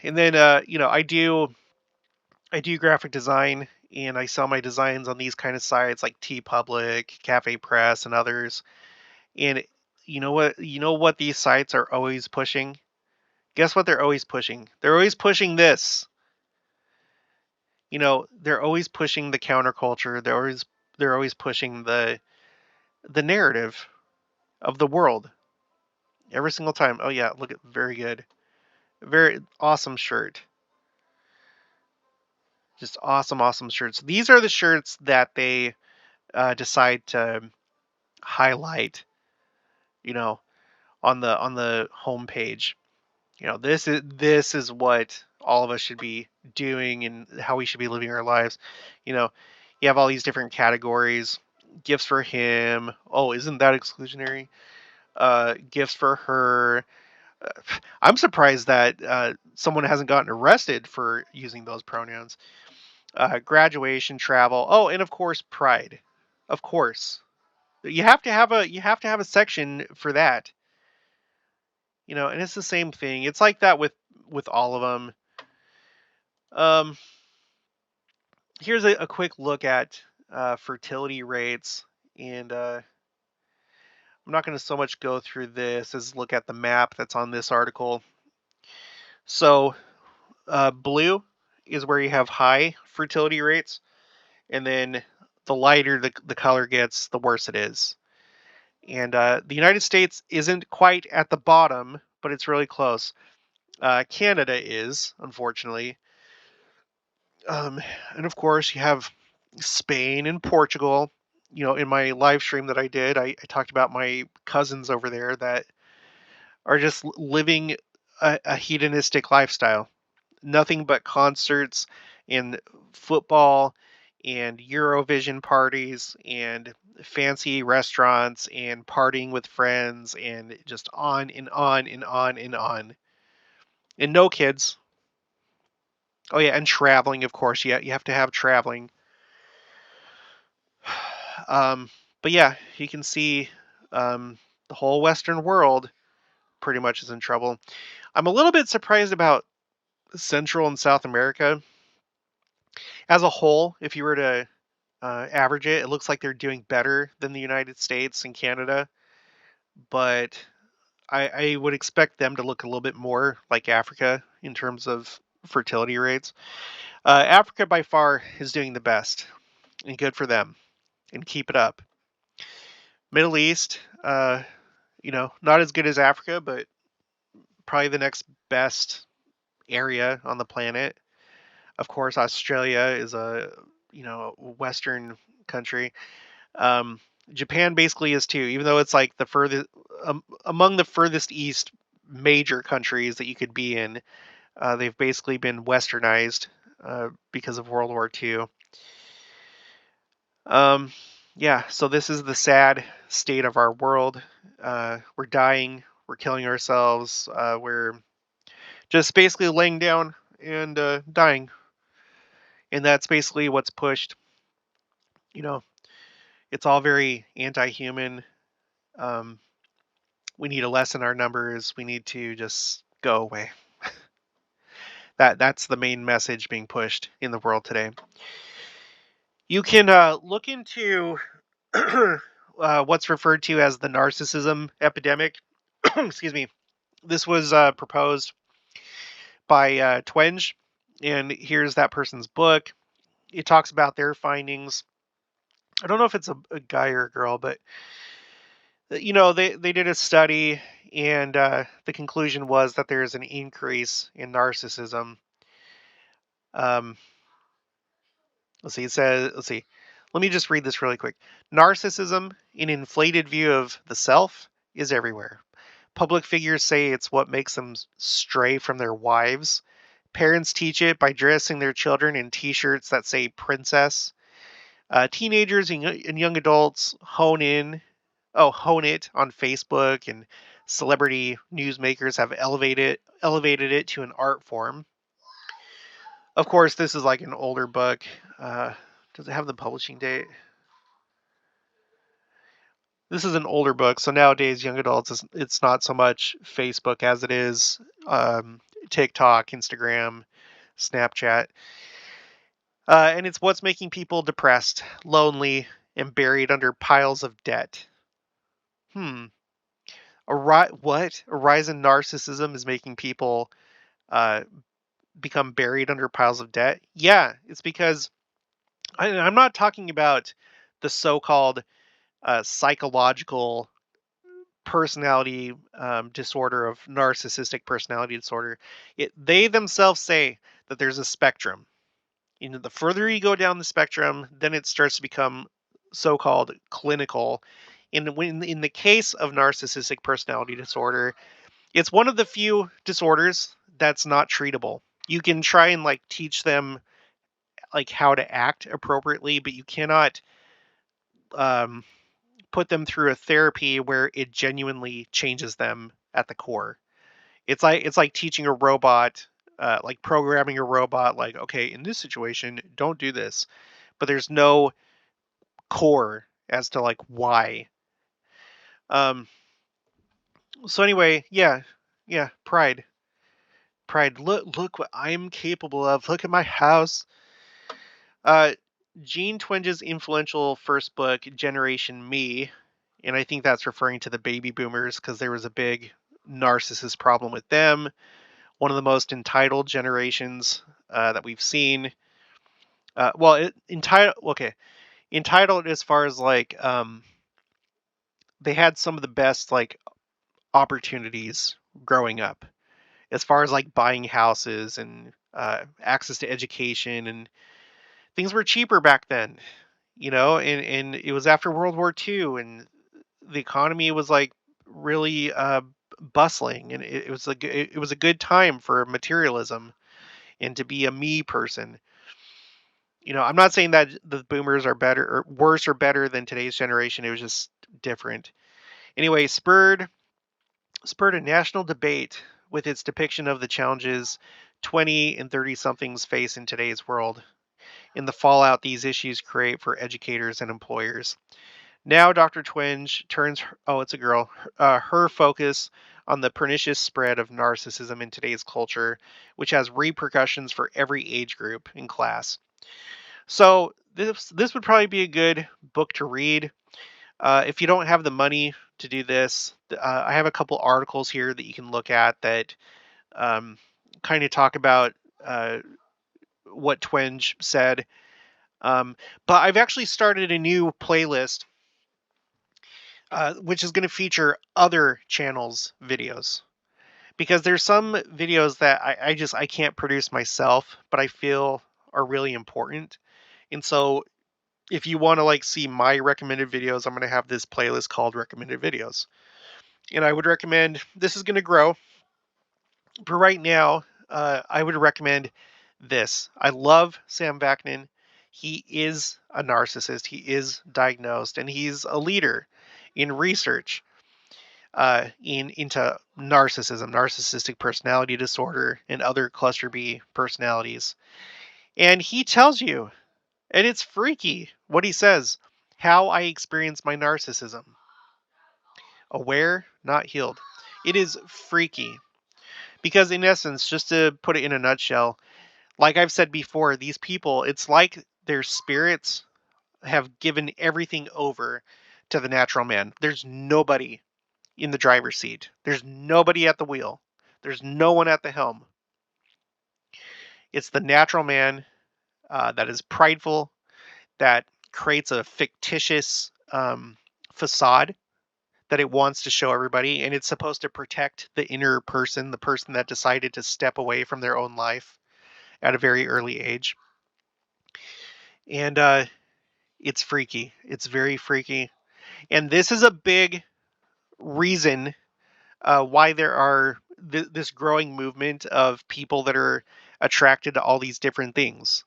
and then I do graphic design, and I sell my designs on these kind of sites like T Public, Cafe Press, and others. And you know what these sites are always pushing? Guess what they're always pushing? They're always pushing this. They're always pushing the counterculture. They're always pushing the narrative of the world every single time. Oh yeah, look at, very good. Very awesome shirt. Just awesome, awesome shirts. These are the shirts that they decide to highlight, you know, on the homepage. This is what all of us should be doing and how we should be living our lives. You know, you have all these different categories. Gifts for him. Oh, isn't that exclusionary? Gifts for her. Uh, I'm surprised that someone hasn't gotten arrested for using those pronouns. Graduation, travel. Oh, and of course, pride. Of course, you have to have a section for that. And it's the same thing. It's like that with all of them. Um, Here's a quick look at fertility rates, and I'm not going to so much go through this as look at the map that's on this article. So, blue is where you have high fertility rates, and then the lighter the color gets, the worse it is. And the United States isn't quite at the bottom, but it's really close. Canada is, unfortunately. Um, and of course, you have Spain and Portugal. In my live stream that I did, I talked about my cousins over there that are just living a hedonistic lifestyle. Nothing but concerts and football and Eurovision parties and fancy restaurants and partying with friends and just on and on and on and on. And no kids. Oh yeah, and traveling, of course. Yeah, you have to have traveling. Um, but yeah, you can see the whole Western world pretty much is in trouble. I'm a little bit surprised about Central and South America as a whole. If you were to average it, it looks like they're doing better than the United States and Canada, but I would expect them to look a little bit more like Africa in terms of fertility rates. Africa by far is doing the best, and good for them, and keep it up. Middle East, not as good as Africa, but probably the next best area on the planet. Of course, Australia is a Western country. Japan basically is too, even though it's like the furthest among the furthest east major countries that you could be in. They've basically been westernized because of World War II. Um, yeah, so this is the sad state of our world. We're dying, we're killing ourselves, we're just basically laying down and dying. And that's basically what's pushed. You know, it's all very anti human. Um, we need to lessen our numbers, we need to just go away. That's the main message being pushed in the world today. You can look into what's referred to as the narcissism epidemic. Excuse me. This was proposed by Twenge, and here's that person's book. It talks about their findings. I don't know if it's a guy or a girl, but they did a study, and the conclusion was that there's an increase in narcissism. Um, let's see. It says, let's see. Let me just read this really quick. Narcissism, an inflated view of the self, is everywhere. Public figures say it's what makes them stray from their wives. Parents teach it by dressing their children in t-shirts that say princess. Teenagers and young adults hone it on Facebook, and celebrity newsmakers have elevated it to an art form. Of course, this is like an older book. Does it have the publishing date? This is an older book, so nowadays young adults, it's not so much Facebook as it is TikTok, Instagram, Snapchat, and it's what's making people depressed, lonely, and buried under piles of debt. Hmm. A rise in narcissism is making people uh, become buried under piles of debt? Yeah, it's because I'm not talking about the so-called psychological personality disorder of narcissistic personality disorder. They themselves say that there's a spectrum. The further you go down the spectrum, then it starts to become so-called clinical. In the case of narcissistic personality disorder, it's one of the few disorders that's not treatable. You can try and like teach them like how to act appropriately, but you cannot um, put them through a therapy where it genuinely changes them at the core. It's like teaching a robot, like programming a robot, like, okay, in this situation, don't do this. But there's no core as to like why. Um, so anyway, yeah, yeah, pride. Look what I'm capable of. Look at my house. Uh, Gene Twenge's influential first book, Generation Me, and I think that's referring to the baby boomers because there was a big narcissist problem with them. One of the most entitled generations that we've seen. Entitled as far as like they had some of the best like opportunities growing up, as far as like buying houses and access to education, and things were cheaper back then. And it was after World War II, and the economy was like really bustling, and it was a good time for materialism and to be a me person. I'm not saying that the boomers are better or worse or better than today's generation. It was just different. Anyway, spurred a national debate with its depiction of the challenges 20 and 30 somethings face in today's world, and the fallout these issues create for educators and employers. Now, Dr. Twenge turns, oh, it's a girl, her focus on the pernicious spread of narcissism in today's culture, which has repercussions for every age group and class. So, this would probably be a good book to read. If you don't have the money to do this, I have a couple articles here that you can look at that um, kind of talk about what Twenge said. But I've actually started a new playlist which is going to feature other channels' videos, because there's some videos that I can't produce myself, but I feel are really important. And so if you want to like see my recommended videos, I'm going to have this playlist called recommended videos. And I would recommend, this is going to grow. But right now, I would recommend this. I love Sam Vaknin. He is a narcissist. He is diagnosed, and he's a leader in research into narcissism, narcissistic personality disorder, and other cluster B personalities. And he tells you, and it's freaky what he says, how I experience my narcissism. Aware, not healed. It is freaky. Because in essence, just to put it in a nutshell, like I've said before, these people, it's like their spirits have given everything over to the natural man. There's nobody in the driver's seat. There's nobody at the wheel. There's no one at the helm. It's the natural man that is prideful, that creates a fictitious facade that it wants to show everybody, and it's supposed to protect the inner person, the person that decided to step away from their own life at a very early age. And it's freaky. It's very freaky. And this is a big reason why there are this growing movement of people that are attracted to all these different things.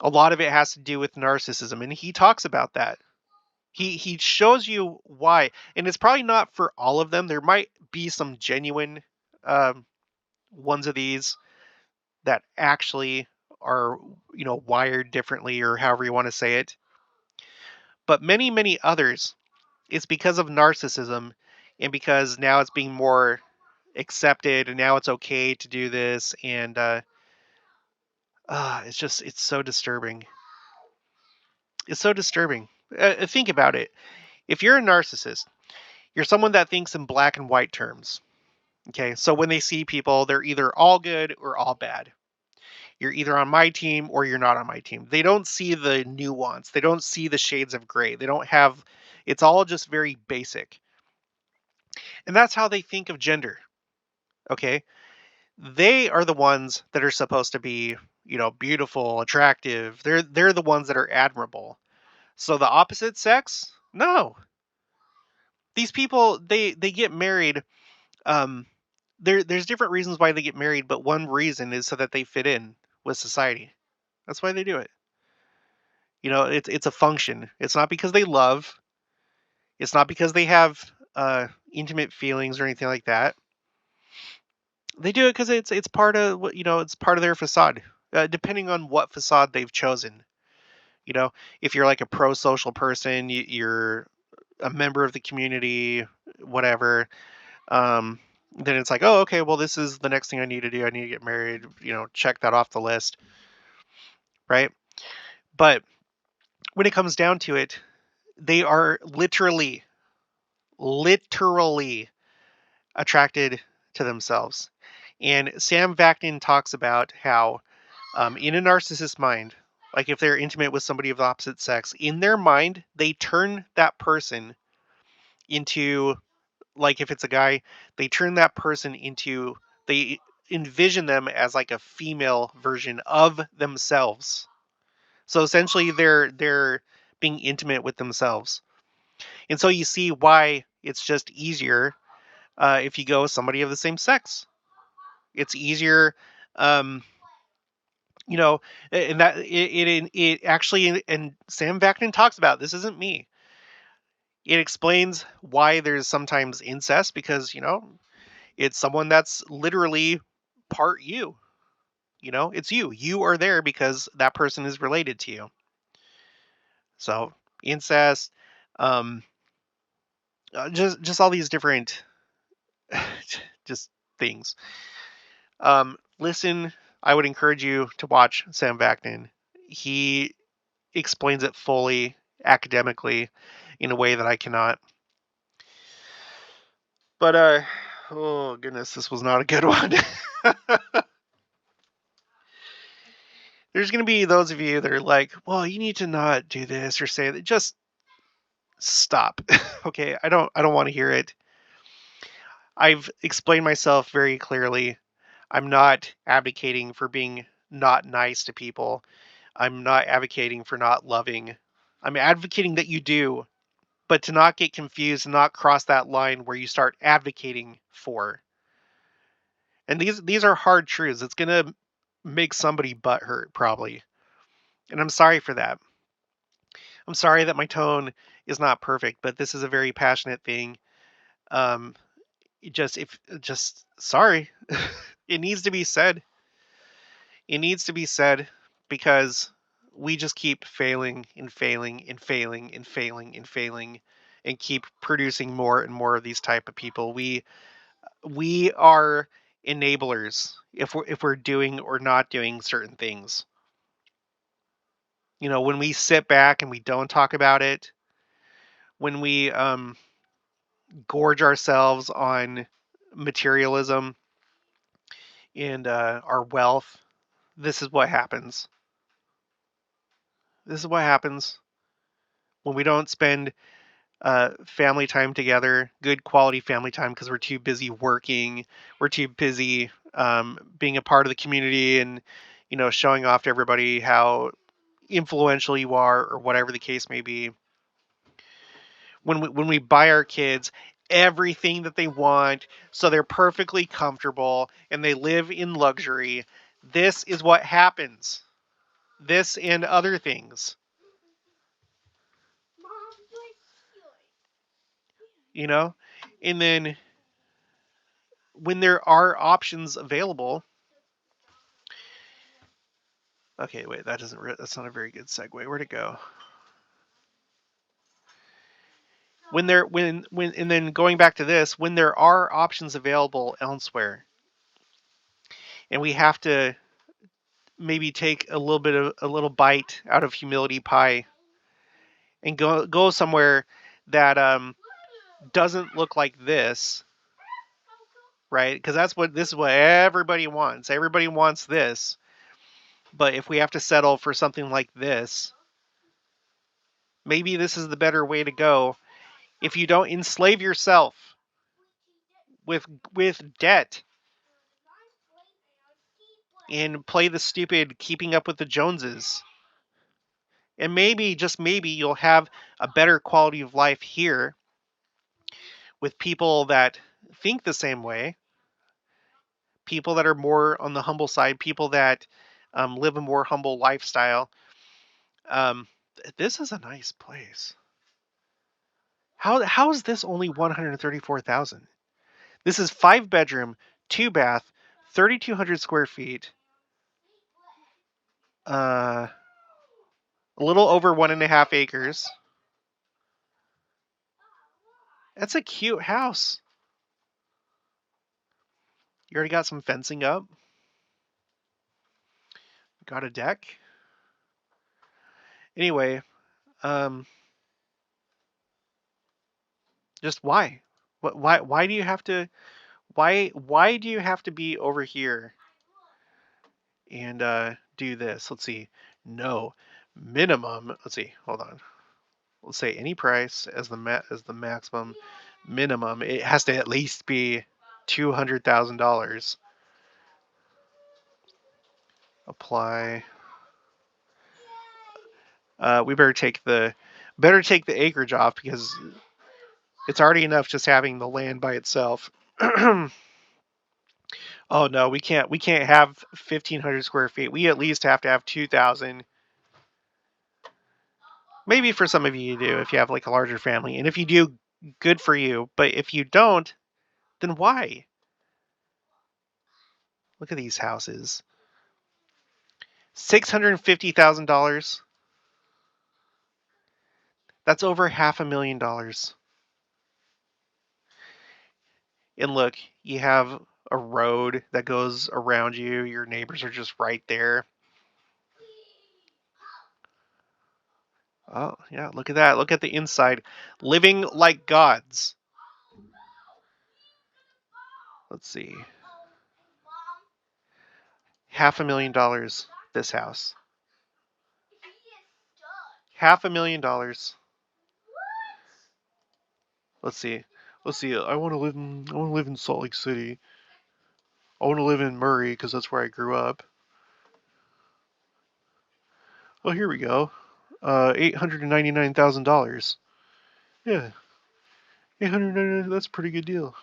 A lot of it has to do with narcissism, and he talks about that. He shows you why, and it's probably not for all of them. There might be some genuine um, ones of these that actually are, wired differently, or however you want to say it. But many others, it's because of narcissism, and because now it's being more accepted, and now it's okay to do this, and it's so disturbing. It's so disturbing. Think about it. If you're a narcissist, you're someone that thinks in black and white terms. Okay, so when they see people, they're either all good or all bad. You're either on my team or you're not on my team. They don't see the nuance. They don't see the shades of gray. They don't have, it's all just very basic. And that's how they think of gender. Okay, they are the ones that are supposed to be, beautiful, attractive. They're the ones that are admirable. So the opposite sex, no. These people, they get married. Um, there's different reasons why they get married, but one reason is so that they fit in with society. That's why they do it. It's a function. It's not because they love. It's not because they have intimate feelings or anything like that. They do it because it's part of what it's part of their facade. Depending on what facade they've chosen. You know, if you're like a pro-social person, you're a member of the community, whatever. Then it's like, oh, okay, well, this is the next thing I need to do. I need to get married. Check that off the list, right? But when it comes down to it, they are literally attracted to themselves. And Sam Vaknin talks about how, in a narcissist mind, like if they're intimate with somebody of the opposite sex, in their mind, they turn that person into, like if it's a guy, they turn that person into, they envision them as like a female version of themselves. So essentially, they're being intimate with themselves. And so you see why it's just easier if you go with somebody of the same sex. It's easier, um, you know, and that it actually, and Sam Vaknin talks about, this isn't me. It explains why there's sometimes incest, because it's someone that's literally part you. It's you. You are there because that person is related to you. So incest, um, just all these different just things. Listen, I would encourage you to watch Sam Vaknin. He explains it fully, academically, in a way that I cannot. But oh goodness, this was not a good one. There's going to be those of you that are like, well, you need to not do this or say that. Just stop. Okay, I don't want to hear it. I've explained myself very clearly. I'm not advocating for being not nice to people. I'm not advocating for not loving. I'm advocating that you do, but to not get confused and not cross that line where you start advocating for. And these are hard truths. It's gonna make somebody butthurt probably, and I'm sorry for that. I'm sorry that my tone is not perfect, but this is a very passionate thing. Um, just sorry. It needs to be said. It needs to be said because we just keep failing and failing and failing and failing and failing and keep producing more and more of these type of people. We are enablers if we're doing or not doing certain things. You know, when we sit back and we don't talk about it, when we gorge ourselves on materialism and our wealth, this is what happens. This is what happens when we don't spend family time together, good quality family time, because we're too busy working, we're too busy being a part of the community and showing off to everybody how influential you are or whatever the case may be. When we buy our kids everything that they want so they're perfectly comfortable and they live in luxury, this is what happens. This and other things, you know? And then when there are options available, okay, wait, that's not a very good segue. Where'd it go? And then going back to this, when there are options available elsewhere, and we have to maybe take a little bite out of humility pie and go somewhere that doesn't look like this, right? Because this is what everybody wants. Everybody wants this, but if we have to settle for something like this, maybe this is the better way to go. If you don't enslave yourself with debt and play the stupid keeping up with the Joneses, and maybe just maybe you'll have a better quality of life here with people that think the same way, people that are more on the humble side, people that live a more humble lifestyle. Um, this is a nice place. How is this only 134,000? This is 5 bedroom, 2 bath, 3,200 square feet. A little over 1.5 acres. That's a cute house. You already got some fencing up. Got a deck. Anyway, um, just why? Why do you have to? Why do you have to be over here and do this? Let's see. No minimum. Let's see. Hold on. Let's say any price as the maximum. Minimum. It has to at least be $200,000. Apply. We better take the acreage off because it's already enough just having the land by itself. Oh no, we can't have 1,500 square feet. We at least have to have 2,000. Maybe for some of you do if you have like a larger family, and if you do, good for you. But if you don't, then why? Look at these houses. $650,000. That's over $500,000. And look, you have a road that goes around you. Your neighbors are just right there. Oh, yeah, look at that. Look at the inside. Living like gods. Let's see. $500,000 this house. $500,000. Let's see. Let's see. I want to live in Salt Lake City. I want to live in Murray because that's where I grew up. Oh, here we go. $899,000. Yeah, 899. That's a pretty good deal.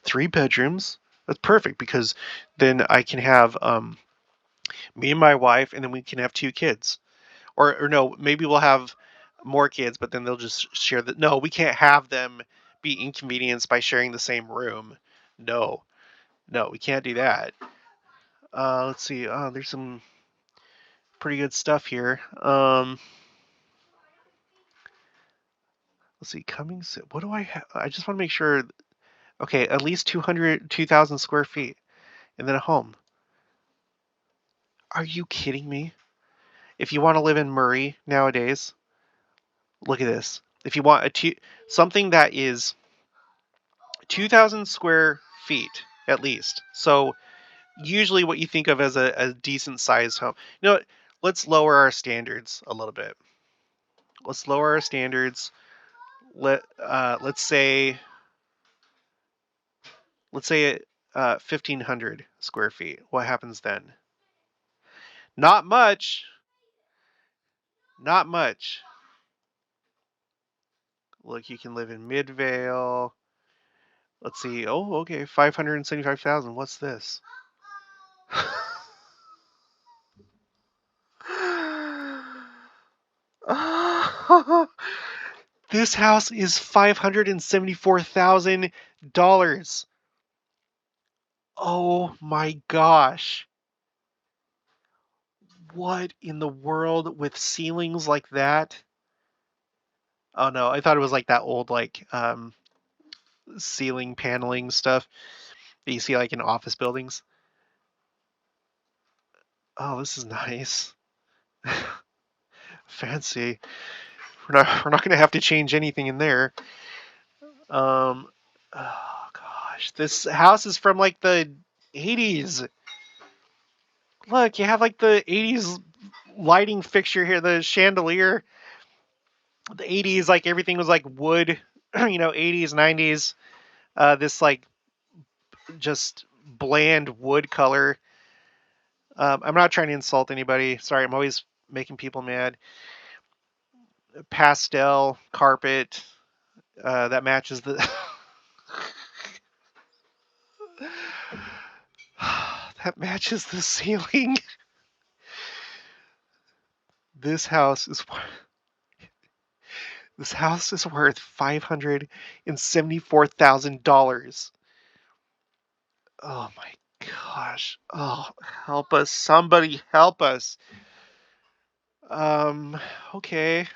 3 bedrooms, That's perfect because then I can have me and my wife, and then we can have 2 kids. Or no, maybe we'll have more kids, but then they'll just share the. No, we can't have them be inconvenienced by sharing the same room. No, no, we can't do that. Let's see. Oh, there's some pretty good stuff here. Let's see. Coming soon. What do I have? I just want to make sure. Okay, at least 2,000 square feet, and then a home. Are you kidding me? If you want to live in Murray nowadays, look at this. If you want something that is 2,000 square feet at least. So usually what you think of as a decent sized home. You know what? Let's lower our standards a little bit. Let's lower our standards. Let's say 1,500 square feet. What happens then? Not much. Not much. Look, you can live in Midvale. Let's see. Oh, okay. 575,000. What's this? This house is $574,000. Oh my gosh. What in the world with ceilings like that? Oh no, I thought it was like that old ceiling paneling stuff that you see like in office buildings. Oh, this is nice. Fancy. We're not gonna have to change anything in there. Um oh gosh. This house is from like the 80s. Look, you have like the 80s lighting fixture here, the chandelier. The 80s, like everything was like wood, 80s, 90s. This like just bland wood color. I'm not trying to insult anybody. Sorry, I'm always making people mad. Pastel carpet that matches the. That matches the ceiling. This house is this house is worth $574,000. Oh my gosh. Oh, help us. Somebody help us. Um, okay.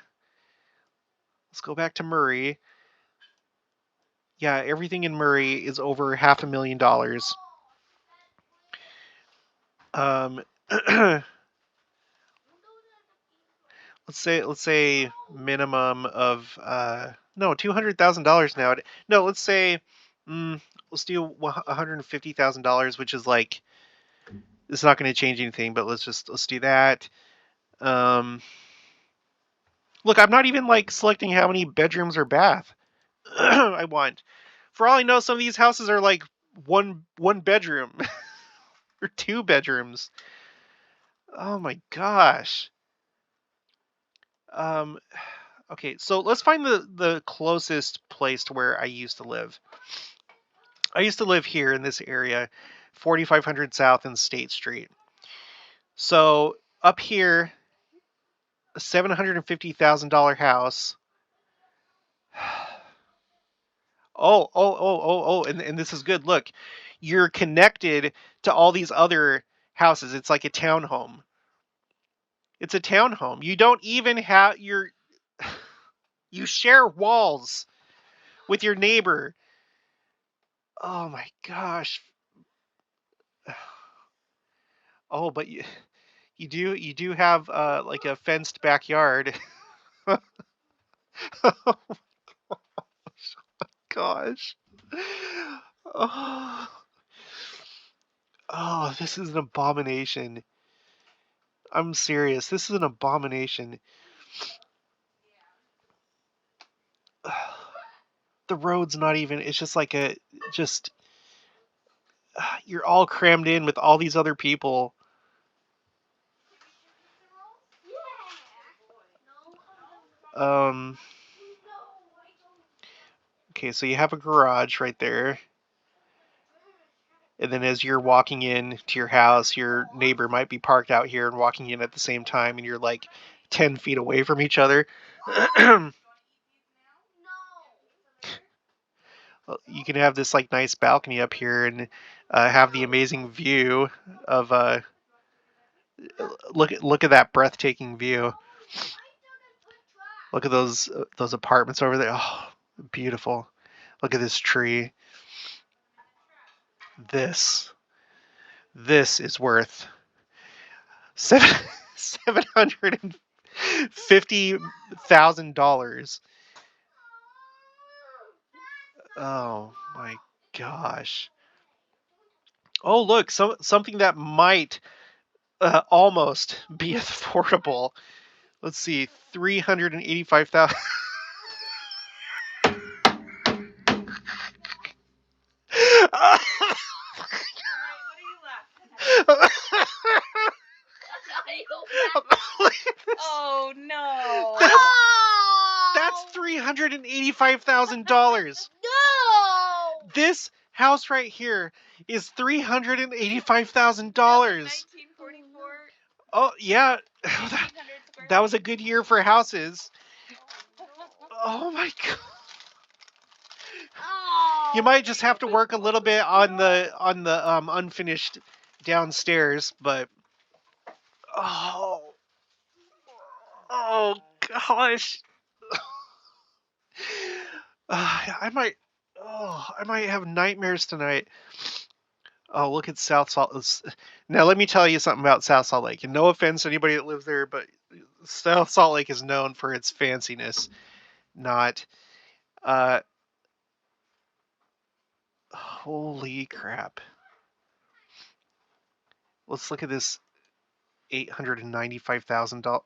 Let's go back to Murray. Yeah, everything in Murray is over $500,000. Um, let's say minimum of no $200,000 now. No, let's say let's do $150,000, which is like it's not going to change anything. But let's do that. Um, Look, I'm not even like selecting how many bedrooms or bath I want. For all I know, some of these houses are like one bedroom or 2 bedrooms. Oh my gosh. Um, okay, so let's find the closest place to where I used to live. I used to live here in this area, 4500 South and State Street. So up here, a $750,000 house. And this is good. Look, you're connected to all these other houses. It's like a townhome. It's a townhome. You don't even have your. You share walls with your neighbor. Oh my gosh. Oh, but you do have like a fenced backyard. Oh gosh. Oh, oh, this is an abomination. I'm serious. This is an abomination. The road's not even. It's just like a just. You're all crammed in with all these other people. Um. Okay, so you have a garage right there. And then as you're walking in to your house, your neighbor might be parked out here and walking in at the same time, and you're like 10 feet away from each other. You can have this like nice balcony up here and have the amazing view of look at that breathtaking view. Look at those apartments over there. Oh, beautiful. Look at this tree. This is worth seven $750,000. Oh my gosh. Oh look, something that might almost be affordable. Let's see, 385,000. Oh no! That's $385,000. No! This house right here is $385,000. 1944. Oh yeah, that was a good year for houses. Oh my god! Oh, You might just have to work a little bit on the unfinished downstairs, but oh gosh. I might have nightmares tonight. Oh, look at South Salt. Now, let me tell you something about South Salt Lake. And no offense to anybody that lives there, but South Salt Lake is known for its fanciness. Not, holy crap. Let's look at this $895,000.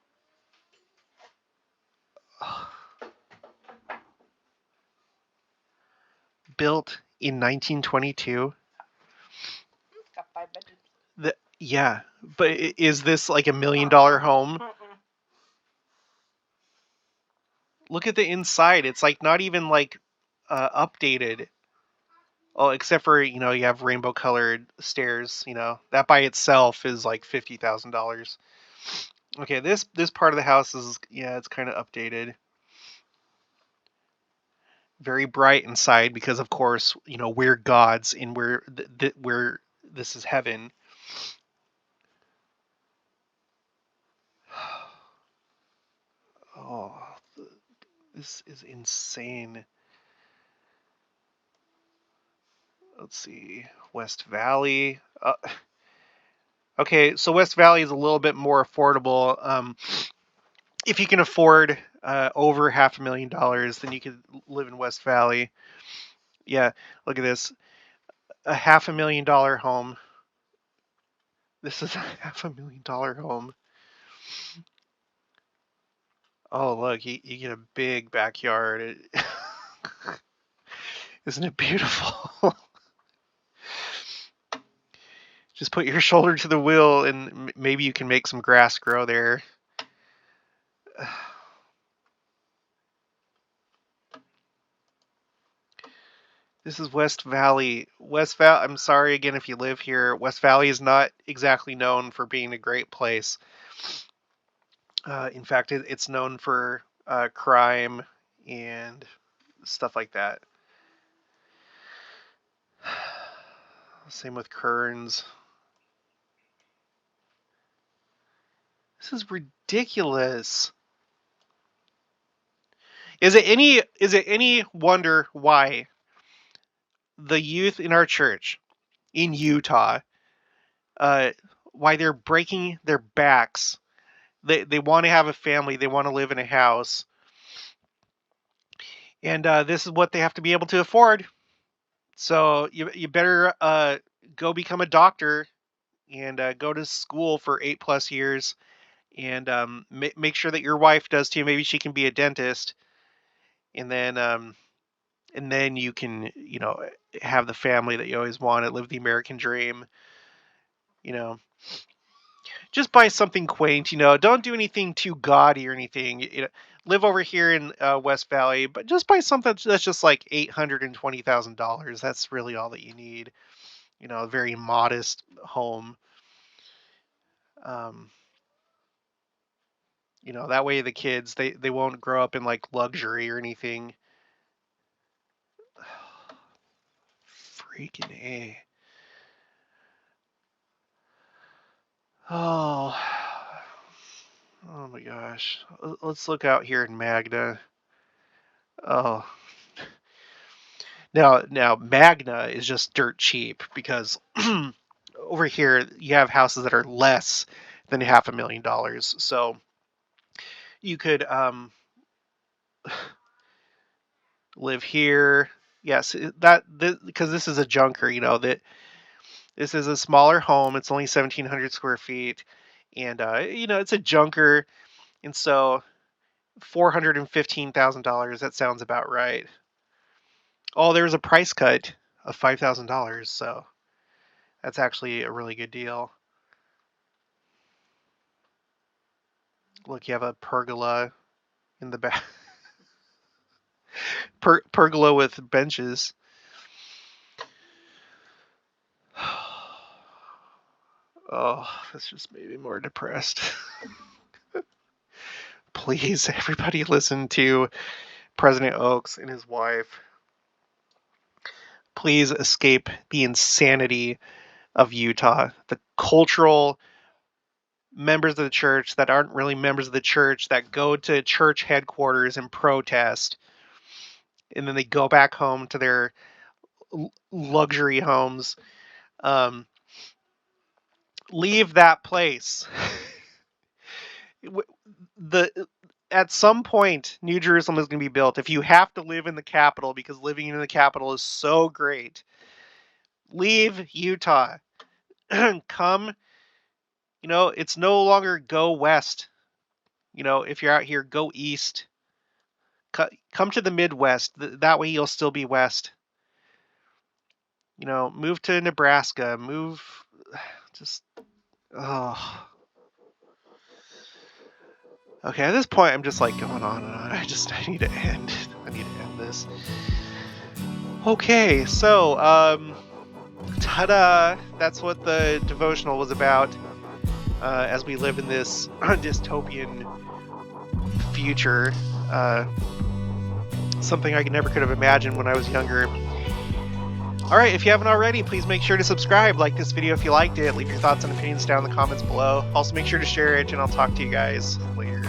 Built in 1922. Yeah, but is this like $1 million home? Look at the inside. It's like not even like updated. Oh, except for, you have rainbow colored stairs, that by itself is like $50,000. Okay, this part of the house is, yeah, it's kind of updated. Very bright inside because, of course, we're gods and we're this is heaven. Oh, this is insane. Let's see, West Valley. Okay, so West Valley is a little bit more affordable. If you can afford over $500,000, then you could live in West Valley. Yeah, look at this. A $500,000 home. This is a $500,000 home. Oh, look, you get a big backyard. Isn't it beautiful? Just put your shoulder to the wheel and maybe you can make some grass grow there. This is West Valley. I'm sorry again if you live here. West Valley is not exactly known for being a great place. In fact, it's known for crime and stuff like that. Same with Kearns. This is ridiculous. Is it any wonder why the youth in our church in Utah, why they're breaking their backs? They want to have a family. They want to live in a house. And this is what they have to be able to afford. So you better go become a doctor and go to school for 8+ years and make sure that your wife does too. Maybe she can be a dentist. And then you can, have the family that you always wanted, live the American dream, you know. Just buy something quaint, don't do anything too gaudy or anything. Live over here in West Valley, but just buy something that's just like $820,000. That's really all that you need. a very modest home. Um, that way the kids, they won't grow up in like luxury or anything. Freaking A. Oh. Oh my gosh. Let's look out here in Magna. Oh. Now Magna is just dirt cheap because over here you have houses that are less than $500,000. So you could live here. Yes, because this is a junker, that this is a smaller home. It's only 1,700 square feet, and it's a junker, and so $415,000. That sounds about right. Oh, there was a price cut of $5,000, so that's actually a really good deal. Look, you have a pergola in the back. Pergola with benches. Oh, that's just made me more depressed. Please, everybody listen to President Oaks and his wife. Please escape the insanity of Utah. The cultural members of the church that aren't really members of the church that go to church headquarters and protest, and then they go back home to their luxury homes. Leave that place. At some point, New Jerusalem is going to be built. If you have to live in the capital because living in the capital is so great, leave Utah. Come, it's no longer go west. If you're out here, go east. Come to the Midwest. That way you'll still be west. Move to Nebraska. Oh. Okay, at this point, I'm just like going on and on. I need to end. I need to end this. Okay, so, ta-da! That's what the devotional was about. As we live in this dystopian future. Something I never could have imagined when I was younger. Alright, if you haven't already, please make sure to subscribe, like this video if you liked it, leave your thoughts and opinions down in the comments below. Also make sure to share it, and I'll talk to you guys later.